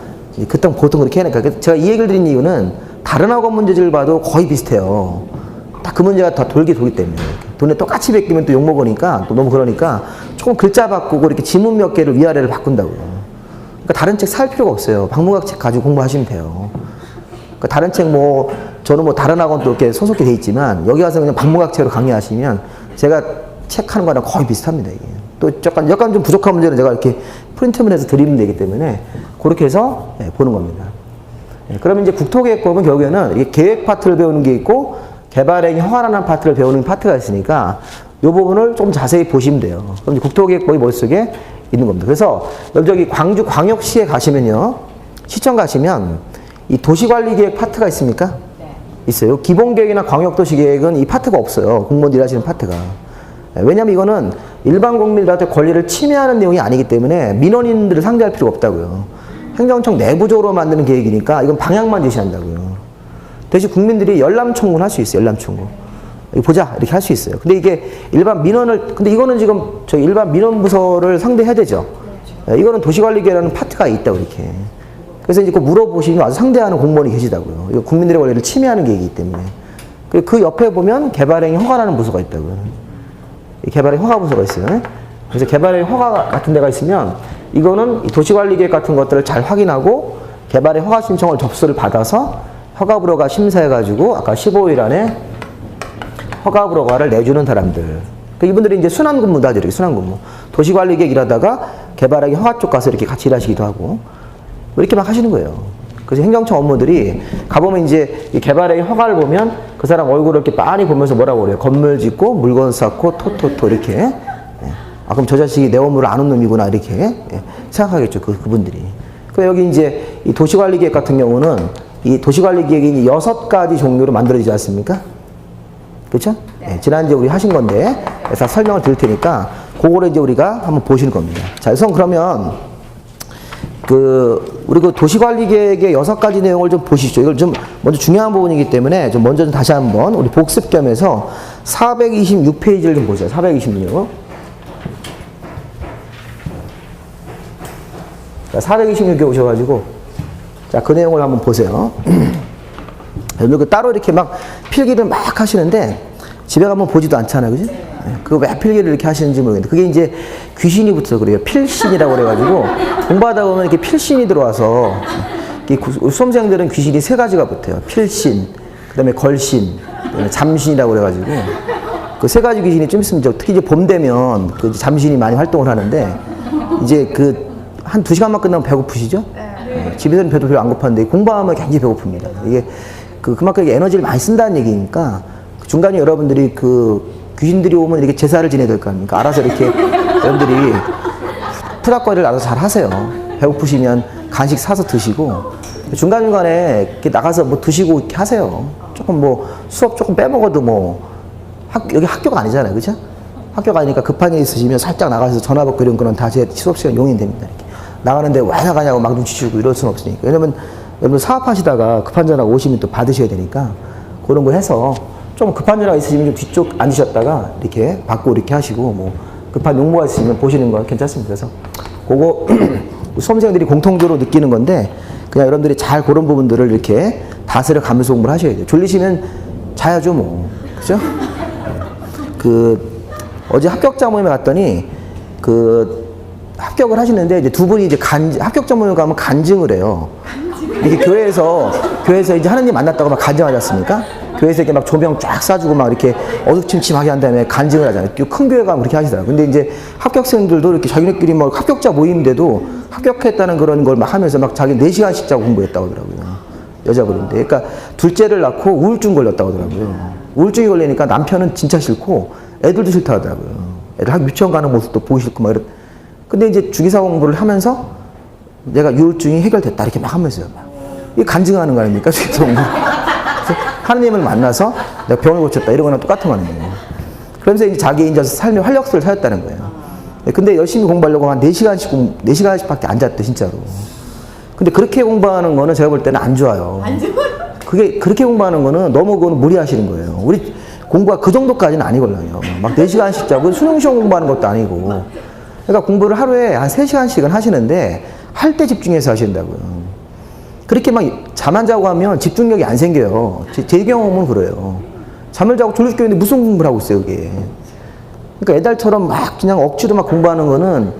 그때 보통 그렇게 해니까 제가 이 얘기를 드린 이유는 다른 학원 문제집을 봐도 거의 비슷해요. 딱 그 문제가 다 돌기 때문에. 돈에 똑같이 베끼면 또 욕먹으니까 또 너무 그러니까 조금 글자 바꾸고 이렇게 지문 몇 개를 위아래를 바꾼다고요. 그러니까 다른 책 살 필요가 없어요. 박물학 책 가지고 공부하시면 돼요. 그러니까 다른 책 뭐 저는 뭐 다른 학원 또 이렇게 소속이 돼 있지만 여기 와서 그냥 박물학 책으로 강의하시면 제가 책 하는 거랑 거의 비슷합니다. 이게. 또 약간 좀 부족한 문제는 제가 이렇게 프린트만 해서 드리면 되기 때문에 그렇게 해서 보는 겁니다. 그러면 이제 국토계획법은 결국에는 이게 계획 파트를 배우는 게 있고 개발행위 허가라는 파트를 배우는 파트가 있으니까 이 부분을 좀 자세히 보시면 돼요. 그럼 이제 국토계획법이 머릿속에 있는 겁니다. 그래서 여기 광주 광역시에 가시면요. 시청 가시면 이 도시관리계획 파트가 있습니까? 네. 있어요. 기본계획이나 광역도시계획은 이 파트가 없어요. 공무원들이 하시는 파트가. 왜냐하면 이거는 일반 국민들한테 권리를 침해하는 내용이 아니기 때문에 민원인들을 상대할 필요가 없다고요. 행정청 내부적으로 만드는 계획이니까 이건 방향만 제시한다고요. 대신 국민들이 열람청구를 할 수 있어요. 열람청구. 이거 보자 이렇게 할 수 있어요. 근데 이게 일반 민원을 근데 이거는 지금 저희 일반 민원 부서를 상대해야 되죠. 그렇죠. 이거는 도시관리계획이라는 파트가 있다고 이렇게. 그래서 이제 그 물어보시면 아주 상대하는 공무원이 계시다고요. 이거 국민들의 권리를 침해하는 계획이기 때문에. 그 옆에 보면 개발행위 허가라는 부서가 있다고요. 이 개발행위 허가 부서가 있어요. 그래서 개발행위 허가 같은 데가 있으면 이거는 도시관리계획 같은 것들을 잘 확인하고 개발의 허가 신청을 접수를 받아서 허가부로가 심사해가지고 아까 15일 안에 허가부로가를 내주는 사람들. 그러니까 이분들이 이제 순환근무다 하죠. 이렇게 순환근무. 도시관리계획 일하다가 개발하기 허가 쪽 가서 이렇게 같이 일하시기도 하고 이렇게 막 하시는 거예요. 그래서 행정청 업무들이 가보면 이제 이 개발의 허가를 보면 그 사람 얼굴을 이렇게 빤히 보면서 뭐라고 그래요? 건물 짓고 물건 쌓고 토토토 이렇게. 아 그럼 저 자식이 내 업무를 아는 놈이구나 이렇게 생각하겠죠. 그분들이. 그 여기 이제 이 도시관리계획 같은 경우는 이 도시관리계획이 6가지 종류로 만들어지지 않습니까? 그렇죠? 네. 지난주에 우리 하신 건데 그래서 설명을 드릴 테니까 그거를 이제 우리가 한번 보실 겁니다. 자, 우선 그러면 우리 그 도시관리계획의 6가지 내용을 좀 보시죠. 이걸 좀 먼저 중요한 부분이기 때문에 좀 먼저 좀 다시 한번 우리 복습 겸해서 426페이지를 좀 보세요. 426. 426에 오셔가지고 자, 그 내용을 한번 보세요. 여러분 따로 이렇게 막 필기를 막 하시는데 집에 가면 보지도 않잖아요, 그죠? 그거 왜 필기를 이렇게 하시는지 모르겠는데 그게 이제 귀신이 붙어서 그래요. 필신이라고 그래가지고 공부하다 보면 이렇게 필신이 들어와서 수험생들은 귀신이 3가지가 붙어요. 필신, 그다음에 걸신, 그다음에 잠신이라고 그래가지고 그 3가지 귀신이 좀 있으면 특히 이제 봄 되면 그 잠신이 많이 활동을 하는데 이제 한 2시간만 끝나면 배고프시죠? 집에서는 배도 별로 안 고팠는데 공부하면 굉장히 배고픕니다. 이게 그만큼 에너지를 많이 쓴다는 얘기니까 중간에 여러분들이 귀신들이 오면 이렇게 제사를 지내야 될 거 아닙니까? 알아서 이렇게 여러분들이 푸닥거리를 알아서 잘 하세요. 배고프시면 간식 사서 드시고 중간중간에 이렇게 나가서 뭐 드시고 이렇게 하세요. 조금 뭐 수업 조금 빼먹어도 뭐 여기 학교가 아니잖아요. 그죠? 학교가 아니니까 급한 일 있으시면 살짝 나가서 전화 받고 이런 거는 다 제 수업 시간 용인됩니다. 이렇게. 나가는데 왜 나가냐고 막 눈치 주고 이럴 수는 없으니까. 왜냐면 여러분 사업하시다가 급한 전화가 오시면 또 받으셔야 되니까 그런 거 해서 좀 급한 전화가 있으시면 좀 뒤쪽 앉으셨다가 이렇게 받고 이렇게 하시고 뭐 급한 용무가 있으면 보시는 건 괜찮습니다. 그래서 그거 수험생들이 공통적으로 느끼는 건데 그냥 여러분들이 잘 그런 부분들을 이렇게 다스려 가면서 공부를 하셔야 돼요. 졸리시면 자야죠 뭐. 그죠? 어제 합격자 모임에 갔더니 합격을 하시는데 이제 두 분이 이제 합격자 모임 가면 간증을 해요. 이렇게 교회에서 이제 하느님 만났다고 막 간증하지 않습니까? 교회에서 이렇게 막 조명 쫙 쏴주고 막 이렇게 어둑침침하게 한 다음에 간증을 하잖아요. 큰 교회 가면 그렇게 하시더라고요. 근데 이제 합격생들도 이렇게 자기네끼리 뭐 합격자 모임인데도 합격했다는 그런 걸 막 하면서 막 자기 4시간씩 자고 공부했다고 하더라고요. 여자분인데. 그러니까 둘째를 낳고 우울증 걸렸다고 하더라고요. 우울증이 걸리니까 남편은 진짜 싫고 애들도 싫다 하더라고요. 애들 유치원 가는 모습도 보기 싫고 막 근데 이제 주기사 공부를 하면서 내가 우울증이 해결됐다 이렇게 막 하면서요. 이게 간증하는 거 아닙니까? 하느님을 만나서 내가 병을 고쳤다 이런 거랑 똑같은 거 아니에요. 그러면서 이제 자기 이제 삶의 활력소를 찾았다는 거예요. 근데 열심히 공부하려고 한 4시간씩밖에 안 잤대, 진짜로. 근데 그렇게 공부하는 거는 제가 볼 때는 안 좋아요. 안 좋아요? 그게, 그렇게 공부하는 거는 너무 그거는 무리하시는 거예요. 우리 공부가 그 정도까지는 아니거든요. 막 4시간씩 자고 수능 시험 공부하는 것도 아니고. 그러니까 공부를 하루에 한 3시간씩은 하시는데 할 때 집중해서 하신다고요. 그렇게 막 잠 안 자고 하면 집중력이 안 생겨요. 제 경험은 그래요. 잠을 자고 졸릴 게 있는데 무슨 공부를 하고 있어요, 그게. 그러니까 애달처럼 막 그냥 억지로 막 공부하는 거는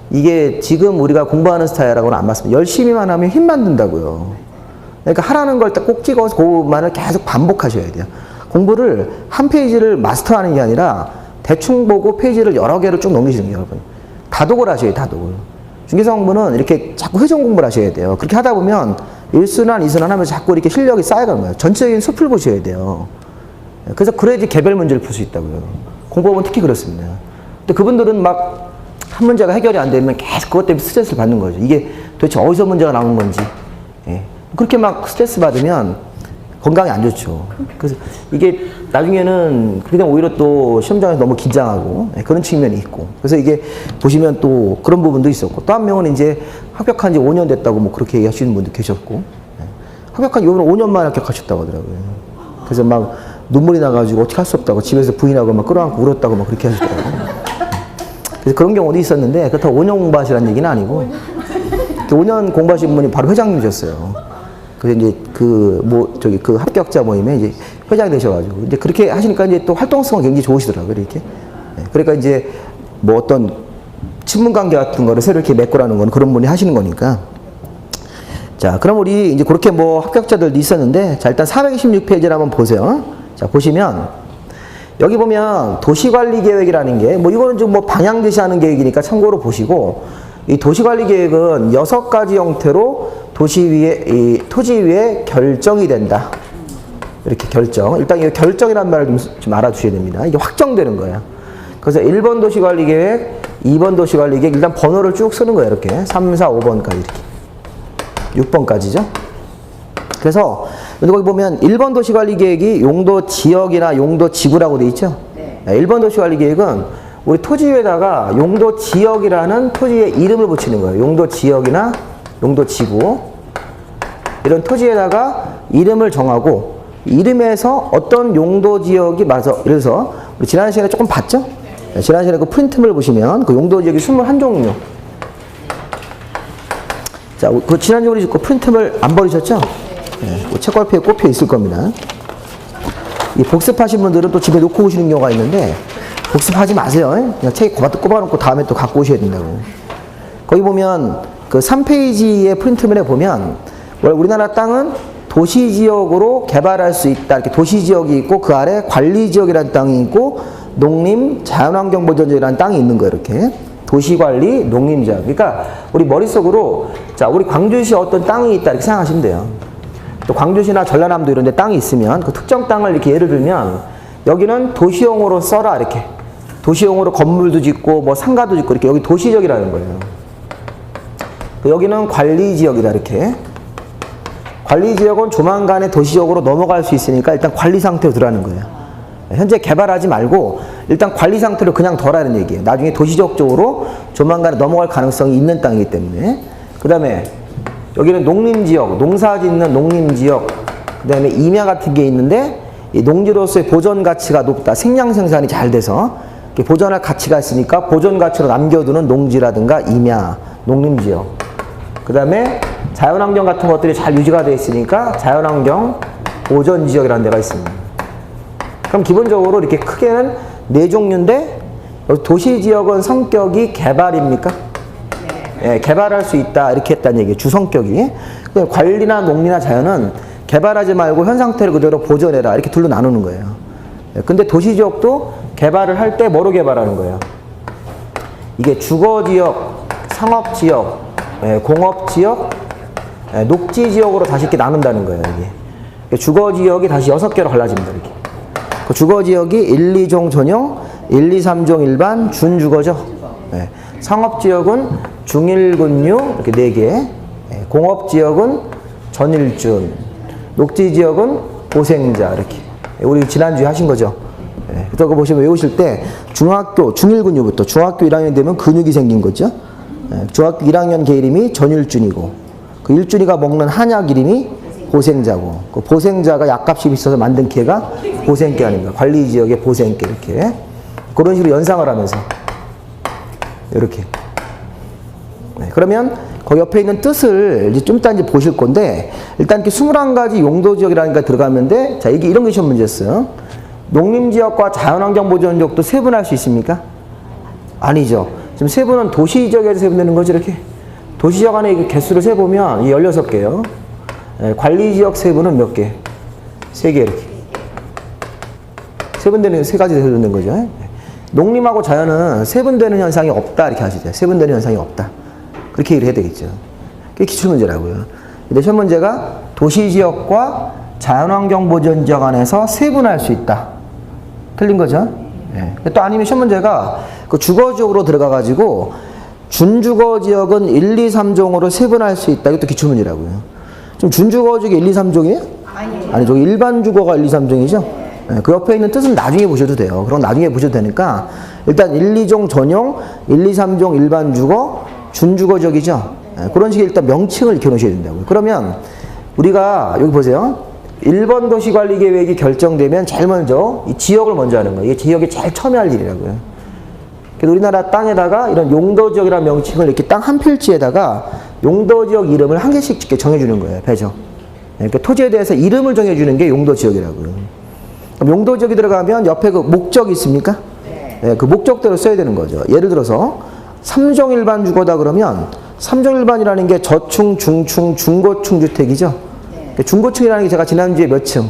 이게 지금 우리가 공부하는 스타일하고는 안 맞습니다. 열심히만 하면 힘만 든다고요. 그러니까 하라는 걸 딱 꼭 찍어서 그것만을 계속 반복하셔야 돼요. 공부를 한 페이지를 마스터하는 게 아니라 대충 보고 페이지를 여러 개를 쭉 넘기시는 거예요, 여러분. 다독을 하셔야 돼요, 다독을. 중개사 공부는 이렇게 자꾸 회전 공부를 하셔야 돼요. 그렇게 하다 보면 1순환, 2순환 하면서 자꾸 이렇게 실력이 쌓여가는 거예요. 전체적인 숲을 보셔야 돼요. 그래서 그래야지 개별 문제를 풀 수 있다고요. 공부하면 특히 그렇습니다. 근데 그분들은 막 한 문제가 해결이 안 되면 계속 그것 때문에 스트레스를 받는 거죠. 이게 도대체 어디서 문제가 나온 건지. 예. 그렇게 막 스트레스 받으면 건강에 안 좋죠. 그래서 이게 나중에는 그냥 오히려 또 시험장에서 너무 긴장하고 그런 측면이 있고. 그래서 이게 보시면 또 그런 부분도 있었고. 또 한 명은 이제 합격한 지 5년 됐다고 뭐 그렇게 얘기하시는 분도 계셨고. 합격한 지 5년 만에 합격하셨다고 하더라고요. 그래서 막 눈물이 나가지고 어떻게 할 수 없다고 집에서 부인하고 막 끌어안고 울었다고 막 그렇게 하시더라고요. 그래서 그런 경우도 있었는데 그렇다고 5년 공부하시라는 얘기는 아니고 5년 공부하신 분이 바로 회장님이셨어요. 그래서 이제 그 합격자 모임에 이제 회장이 되셔가지고 이제 그렇게 하시니까 이제 또 활동성은 굉장히 좋으시더라고요, 이렇게. 그러니까 이제 뭐 어떤 친분 관계 같은 거를 새로 이렇게 메꾸라는 건 그런 분이 하시는 거니까. 자, 그럼 우리 이제 그렇게 뭐 합격자들도 있었는데, 자, 일단 426페이지를 한번 보세요. 자, 보시면 여기 보면 도시관리 계획이라는 게 뭐 이거는 좀 뭐 방향 제시하는 계획이니까 참고로 보시고, 이 도시관리 계획은 6가지 형태로 도시 위에, 이 토지 위에 결정이 된다. 이렇게 결정. 일단 이 결정이라는 말을 좀 알아두셔야 됩니다. 이게 확정되는 거예요. 그래서 1번 도시관리 계획, 2번 도시관리 계획, 일단 번호를 쭉 쓰는 거예요. 이렇게. 3, 4, 5번까지 이렇게. 6번까지죠. 그래서 거기 보면 1번 도시관리 계획이 용도 지역이나 용도 지구라고 돼 있죠. 네. 1번 도시관리 계획은 우리 토지 위에다가 용도 지역이라는 토지의 이름을 붙이는 거예요. 용도 지역이나 용도 지구. 이런 토지에다가 이름을 정하고 이름에서 어떤 용도 지역이 맞아. 그래서 우리 지난 시간에 조금 봤죠? 네. 지난 시간에 그 프린트물 보시면 그 용도 지역이 21종류. 자, 그 지난주에 우리 그 프린트물 안 버리셨죠? 네, 책갈피에 꼽혀 있을 겁니다. 이 복습하신 분들은 또 집에 놓고 오시는 경우가 있는데 복습하지 마세요. 그냥 책에 꼽아놓고 다음에 또 갖고 오셔야 된다고. 거기 보면 그 3페이지의 프린트물에 보면 원래 우리나라 땅은 도시지역으로 개발할 수 있다. 이렇게 도시지역이 있고 그 아래 관리지역이라는 땅이 있고 농림 자연환경보전지역이라는 땅이 있는 거예요. 이렇게. 도시관리, 농림지역. 그러니까 우리 머릿속으로 자, 우리 광주시에 어떤 땅이 있다 이렇게 생각하시면 돼요. 또 광주시나 전라남도 이런 데 땅이 있으면 그 특정 땅을 이렇게 예를 들면 여기는 도시용으로 써라 이렇게. 도시용으로 건물도 짓고 뭐 상가도 짓고 이렇게 여기 도시지역이라는 거예요. 여기는 관리지역이다 이렇게. 관리지역은 조만간에 도시적으로 넘어갈 수 있으니까 일단 관리 상태로 들어가는 거예요. 현재 개발하지 말고 일단 관리 상태로 그냥 둬라는 얘기예요. 나중에 도시적 쪽으로 조만간에 넘어갈 가능성이 있는 땅이기 때문에. 그 다음에 여기는 농림지역, 농사 짓는 농림지역, 그 다음에 임야 같은 게 있는데 이 농지로서의 보존 가치가 높다. 생량 생산이 잘 돼서 보존할 가치가 있으니까 보존 가치로 남겨두는 농지라든가 임야, 농림지역. 그 다음에 자연환경 같은 것들이 잘 유지가 되어 있으니까 자연환경 보존지역이라는 데가 있습니다. 그럼 기본적으로 이렇게 크게는 4종류인데 도시지역은 성격이 개발입니까? 예, 개발할 수 있다 이렇게 했다는 얘기예요. 주성격이. 관리나 농리나 자연은 개발하지 말고 현 상태를 그대로 보존해라 이렇게 둘로 나누는 거예요. 예, 근데 도시지역도 개발을 할 때 뭐로 개발하는 거예요? 이게 주거지역, 상업지역, 예, 공업지역, 예, 녹지지역으로 다시 이렇게 나눈다는 거예요. 이게. 주거지역이 다시 6개로 갈라집니다. 이렇게. 그 주거지역이 1, 2종 전용, 1, 2, 3종 일반, 준주거죠. 예. 상업지역은 중일군유 이렇게 4개, 공업지역은 전일준, 녹지 지역은 고생자 이렇게. 우리 지난주에 하신 거죠. 예, 그래서 그거 보시면 외우실 때 중학교 중1 근육부터 중학교 1학년 되면 근육이 생긴 거죠. 예, 중학교 1학년 개 이름이 전일준이고 그 일준이가 먹는 한약 이름이 보생자고 그 보생자가 약값이 비싸서 만든 개가 보생개 아닌가. 관리 지역의 보생개 이렇게 그런 식으로 연상을 하면서 이렇게. 네, 그러면 그 옆에 있는 뜻을 이제 좀 이따 이제 보실 건데 일단 이렇게 21가지 용도 지역이라는 게 들어가는데 자 이게 이런 게 시험 문제였어요. 농림지역과 자연환경보전지역도 세분할 수 있습니까? 아니죠. 지금 세분은 도시지역에서 세분되는 거죠. 이렇게 도시지역 안에 그 개수를 세보면 16개요. 예, 관리지역 세분은 몇 개? 3개 이렇게. 세분되는 3가지 세분된 거죠. 예. 농림하고 자연은 세분되는 현상이 없다 이렇게 하시죠. 세분되는 현상이 없다. 그렇게 얘기를 해야 되겠죠. 그게 기출문제라고요. 근데 시험 문제가 도시지역과 자연환경보전지역 안에서 세분할 수 있다. 틀린 거죠. 예. 또 아니면 시험 문제가 그 주거지역으로 들어가가지고 준주거지역은 1, 2, 3종으로 세분할 수 있다. 이것도 기출문제라고요. 좀 준주거지역이 1, 2, 3종이에요? 아니, 저기 일반 주거가 1, 2, 3종이죠? 예. 그 옆에 있는 뜻은 나중에 보셔도 돼요. 그럼 나중에 보셔도 되니까 일단 1, 2종 전용, 1, 2, 3종 일반 주거, 준주거지역이죠? 예. 그런 식의 일단 명칭을 익혀 놓으셔야 된다고요. 그러면 우리가 여기 보세요. 1번 도시관리계획이 결정되면 제일 먼저 이 지역을 먼저 하는 거예요. 이게 지역이 제일 처음에 할 일이라고요. 그래서 우리나라 땅에다가 이런 용도지역이라는 명칭을 이렇게 땅 한 필지에다가 용도지역 이름을 한 개씩 이렇게 정해주는 거예요. 배죠. 그러니까 토지에 대해서 이름을 정해주는 게 용도지역이라고요. 그럼 용도지역이 들어가면 옆에 그 목적이 있습니까? 네, 그 목적대로 써야 되는 거죠. 예를 들어서 3종 일반 주거다 그러면 3종 일반이라는 게 저층, 중층, 중고층 주택이죠. 중고층이라는 게 제가 지난주에 몇 층?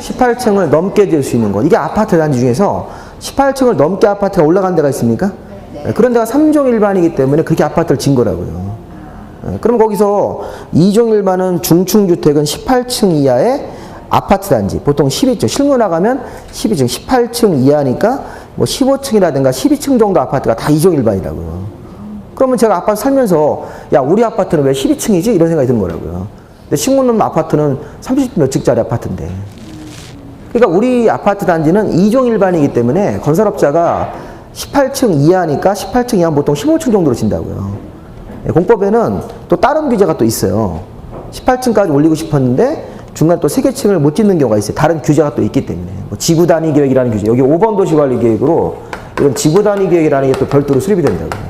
18층을 넘게 지을 수 있는 것. 이게 아파트 단지 중에서 18층을 넘게 아파트가 올라간 데가 있습니까? 네. 그런 데가 3종 일반이기 때문에 그렇게 아파트를 진 거라고요. 네. 그럼 거기서 2종 일반은 중층주택은 18층 이하의 아파트 단지. 보통 12층. 실무 나가면 12층. 18층 이하니까 뭐 15층이라든가 12층 정도 아파트가 다 2종 일반이라고요. 그러면 제가 아파트 살면서 야, 우리 아파트는 왜 12층이지? 이런 생각이 든 거라고요. 근데 신문은 아파트는 30몇 층짜리 아파트인데. 그러니까 우리 아파트 단지는 2종 일반이기 때문에 건설업자가 18층 이하니까 18층 이하는 보통 15층 정도로 진다고요. 공법에는 또 다른 규제가 또 있어요. 18층까지 올리고 싶었는데 중간에 또 3개 층을 못 짓는 경우가 있어요. 다른 규제가 또 있기 때문에. 뭐 지구 단위 계획이라는 규제. 여기 5번 도시관리 계획으로 이런 지구 단위 계획이라는 게 또 별도로 수립이 된다고요.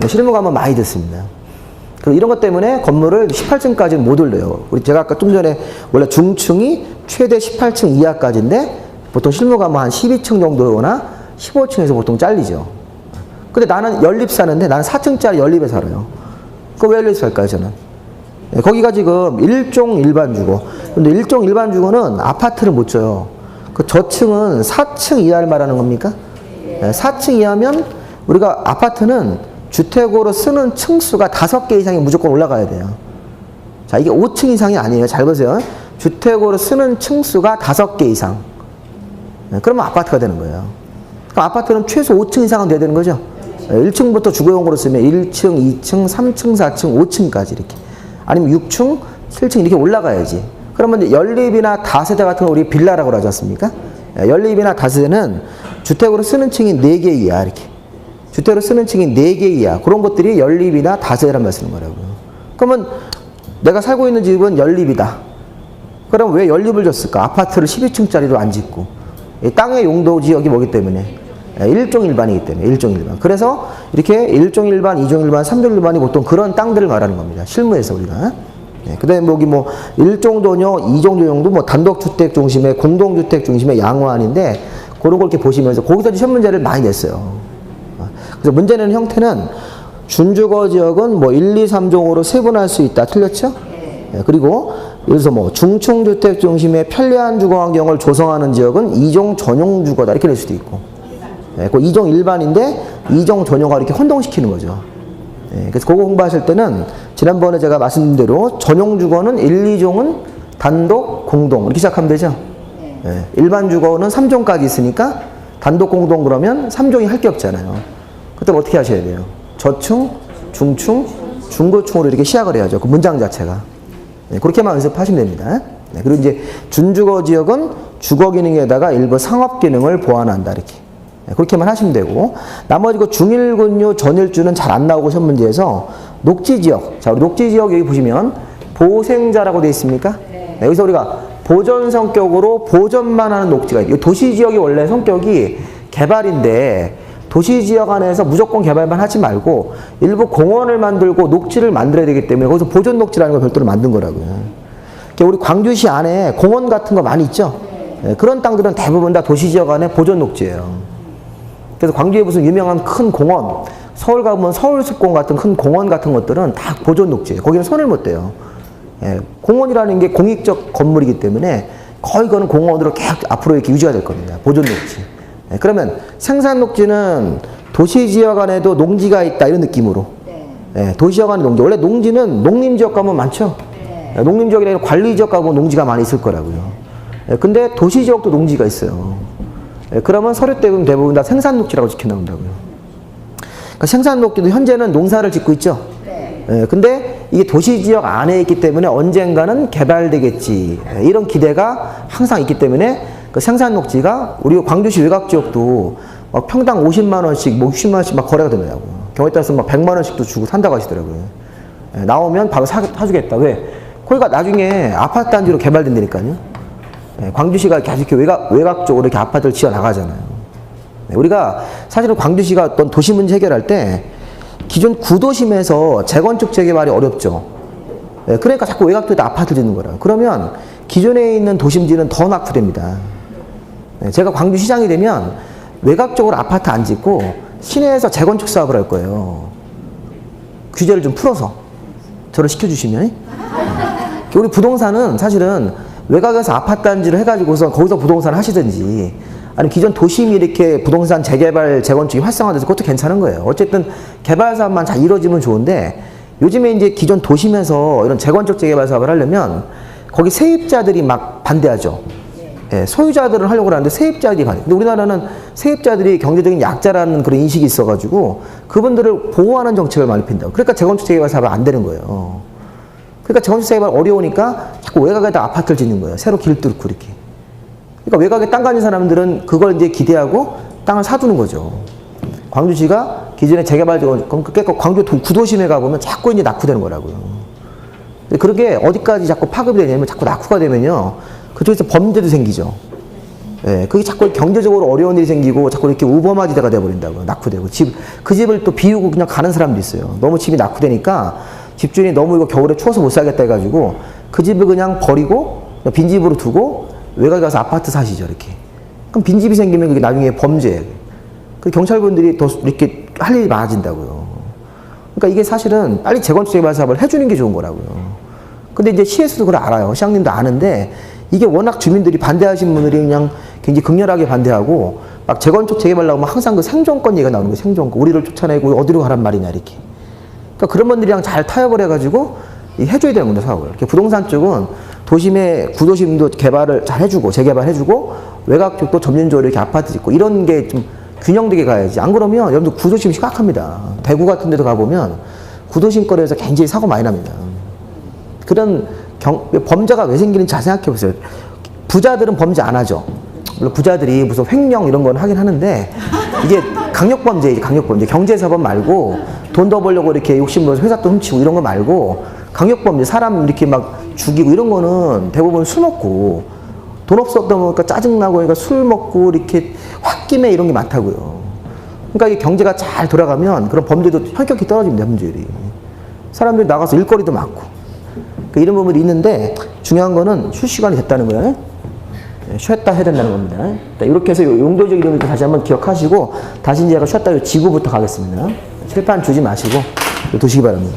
실무 가면 많이 듣습니다. 이런 것 때문에 건물을 18층까지는 못 올려요. 제가 아까 좀 전에 원래 중층이 최대 18층 이하까지인데 보통 실무 가면 한 12층 정도거나 15층에서 보통 잘리죠. 근데 나는 연립 사는데 나는 4층짜리 연립에 살아요. 그거 왜 연립 살까요, 저는? 거기가 지금 1종 일반 주거. 근데 1종 일반 주거는 아파트를 못 줘요. 그 저층은 4층 이하를 말하는 겁니까? 4층 이하면 우리가 아파트는 주택으로 쓰는 층수가 5개 이상이 무조건 올라가야 돼요. 자, 이게 5층 이상이 아니에요. 잘 보세요. 주택으로 쓰는 층수가 5개 이상. 그러면 아파트가 되는 거예요. 그럼 아파트는 최소 5층 이상은 돼야 되는 거죠. 1층부터 주거용으로 쓰면 1층, 2층, 3층, 4층, 5층까지 이렇게. 아니면 6층, 7층 이렇게 올라가야지. 그러면 연립이나 다세대 같은 거 우리 빌라라고 하지 않습니까? 연립이나 다세대는 주택으로 쓰는 층이 4개 이하 이렇게. 주택으로 쓰는 층이 4개 이하. 그런 것들이 연립이나 다세대란 말 쓰는 거라고요. 그러면 내가 살고 있는 집은 연립이다. 그럼 왜 연립을 줬을까? 아파트를 12층짜리로 안 짓고. 땅의 용도 지역이 뭐기 때문에? 1종 일반이기 때문에. 1종 일반. 그래서 이렇게 1종 일반, 2종 일반, 3종 일반이 보통 그런 땅들을 말하는 겁니다. 실무에서 우리가. 그 다음에 여기 뭐 1종 도녀, 2종 도용도 뭐 단독주택 중심의 공동주택 중심의 양호안인데 그런 걸 이렇게 보시면서 거기서 시험 문제를 많이 냈어요. 그래서 문제 내는 형태는 준주거 지역은 뭐 1, 2, 3종으로 세분할 수 있다. 틀렸죠? 그리고 예를 들어서 뭐 중층주택 중심의 편리한 주거 환경을 조성하는 지역은 2종 전용 주거다. 이렇게 낼 수도 있고. 그 2종 일반인데 2종 전용화 이렇게 혼동시키는 거죠. 그래서 그거 공부하실 때는 지난번에 제가 말씀드린 대로 전용 주거는 1, 2종은 단독, 공동 이렇게 시작하면 되죠. 일반 주거는 3종까지 있으니까 단독, 공동 그러면 3종이 할 게 없잖아요. 그때 어떻게 하셔야 돼요? 저층, 중층, 중고충으로 이렇게 시작을 해야죠. 그 문장 자체가. 네, 그렇게만 연습하시면 됩니다. 네, 그리고 이제 준주거 지역은 주거 기능에다가 일부 상업 기능을 보완한다. 이렇게. 네, 그렇게만 하시면 되고, 나머지 그 중일근유, 전일주는 잘 안 나오고 시험 문제에서 녹지 지역. 자, 우리 녹지 지역 여기 보시면 보생자라고 되어 있습니까? 네, 여기서 우리가 보전 성격으로 보전만 하는 녹지가 있고, 도시 지역이 원래 성격이 개발인데 도시 지역 안에서 무조건 개발만 하지 말고 일부 공원을 만들고 녹지를 만들어야 되기 때문에 거기서 보전 녹지라는 걸 별도로 만든 거라고요. 우리 광주시 안에 공원 같은 거 많이 있죠? 네, 그런 땅들은 대부분 다 도시 지역 안에 보전 녹지예요. 그래서 광주에 무슨 유명한 큰 공원, 서울 가보면 서울숲공 같은 큰 공원 같은 것들은 다 보전 녹지예요. 거기는 손을 못 대요. 예, 공원이라는 게 공익적 건물이기 때문에 거의 그거는 공원으로 계속 앞으로 이렇게 유지가 될 겁니다. 보존 녹지. 예, 그러면 생산 녹지는 도시 지역 안에도 농지가 있다 이런 느낌으로. 예, 도시 지역 안에 농지. 원래 농지는 농림 지역 가면 많죠. 예, 농림 지역이 아니라 관리 지역 가면 농지가 많이 있을 거라고요. 예, 근데 도시 지역도 농지가 있어요. 예, 그러면 서류 때문에 대부분 다 생산 녹지라고 지켜 나온다고요. 그러니까 생산 녹지도 현재는 농사를 짓고 있죠. 예, 근데 이게 도시 지역 안에 있기 때문에 언젠가는 개발되겠지. 예, 이런 기대가 항상 있기 때문에 그 생산 녹지가 우리 광주시 외곽 지역도 막 평당 50만 원씩, 뭐 60만 원씩 막 거래가 되더라고요. 경우에 따라서 막 100만 원씩도 주고 산다고 하시더라고요. 예, 나오면 바로 사주겠다. 왜? 거기가 나중에 아파트 단지로 개발된다니까요. 예, 광주시가 계속 이렇게 외곽 쪽으로 이렇게 아파트를 지어 나가잖아요. 예, 우리가 사실은 광주시가 어떤 도시 문제 해결할 때 기존 구도심에서 재건축 재개발이 어렵죠. 예, 그러니까 자꾸 외곽 쪽에다 아파트 짓는 거라. 그러면 기존에 있는 도심지는 더 낙후됩니다. 예, 제가 광주시장이 되면 외곽 쪽으로 아파트 안 짓고 시내에서 재건축 사업을 할 거예요. 규제를 좀 풀어서 저를 시켜주시면. 예. 우리 부동산은 사실은 외곽에서 아파트 단지를 해가지고서 거기서 부동산을 하시든지 아니 기존 도심이 이렇게 부동산 재개발 재건축이 활성화돼서 그것도 괜찮은 거예요. 어쨌든 개발 사업만 잘 이루어지면 좋은데 요즘에 이제 기존 도심에서 이런 재건축 재개발 사업을 하려면 거기 세입자들이 막 반대하죠. 예, 소유자들은 하려고 하는데 세입자들이 반대. 근데 우리나라는 세입자들이 경제적인 약자라는 그런 인식이 있어가지고 그분들을 보호하는 정책을 많이 핀다고. 그러니까 재건축 재개발 사업이 안 되는 거예요. 그러니까 재건축 재개발 어려우니까 자꾸 외곽에다 아파트를 짓는 거예요. 새로 길 뚫고 이렇게. 그러니까 외곽에 땅 가진 사람들은 그걸 이제 기대하고 땅을 사두는 거죠. 광주시가 기존에 재개발, 그러니까 광주 구도심에 가보면 자꾸 이제 낙후되는 거라고요. 그렇게 어디까지 자꾸 파급이 되냐면 자꾸 낙후가 되면요. 그쪽에서 범죄도 생기죠. 예, 그게 자꾸 경제적으로 어려운 일이 생기고 자꾸 이렇게 우범화지대가 돼버린다고요. 낙후되고. 그 집을 또 비우고 그냥 가는 사람도 있어요. 너무 집이 낙후되니까 집주인이 너무 이거 겨울에 추워서 못 살겠다 해가지고 그 집을 그냥 버리고 빈집으로 두고 외곽에 가서 아파트 사시죠, 이렇게. 그럼 빈집이 생기면 그게 나중에 범죄예요. 그 경찰분들이 더 이렇게 할 일이 많아진다고요. 그러니까 이게 사실은 빨리 재건축 재개발 사업을 해주는 게 좋은 거라고요. 근데 이제 시에서도 그걸 알아요. 시장님도 아는데 이게 워낙 주민들이 반대하신 분들이 그냥 굉장히 극렬하게 반대하고 막 재건축 재개발 나오면 항상 그 생존권 얘기가 나오는 거예요. 생존권. 우리를 쫓아내고 어디로 가란 말이냐, 이렇게. 그러니까 그런 분들이랑 잘 타협을 해가지고 해줘야 되는 건데, 사업을. 부동산 쪽은 도심의 구도심도 개발을 잘 해주고 재개발해주고 외곽 쪽도 점진적으로 이렇게 아파트 짓고 이런 게 좀 균형되게 가야지. 안 그러면 여러분들 구도심 심각합니다. 대구 같은 데도 가보면 구도심 거리에서 굉장히 사고 많이 납니다. 그런 범죄가 왜 생기는지 잘 생각해 보세요. 부자들은 범죄 안 하죠. 물론 부자들이 무슨 횡령 이런 건 하긴 하는데 이게 강력범죄이지, 강력범죄. 경제사범 말고 돈 더 벌려고 이렇게 욕심부려서 회사 또 훔치고 이런 거 말고 강력범죄, 사람 이렇게 막 죽이고 이런 거는 대부분 술 먹고 돈 없었다 보니까 짜증나고 그러니까 술 먹고 이렇게 홧김에 이런 게 많다고요. 그러니까 이 경제가 잘 돌아가면 그런 범죄도 현격히 떨어집니다, 범죄율이. 사람들이 나가서 일거리도 많고. 그러니까 이런 부분이 있는데 중요한 거는 쉴 시간이 됐다는 거예요. 쉬었다 해야 된다는 겁니다. 이렇게 해서 용도적 이름을 다시 한번 기억하시고 다시 이제 제가 쉬었다 지구부터 가겠습니다. 칠판 주지 마시고 두시기 바랍니다.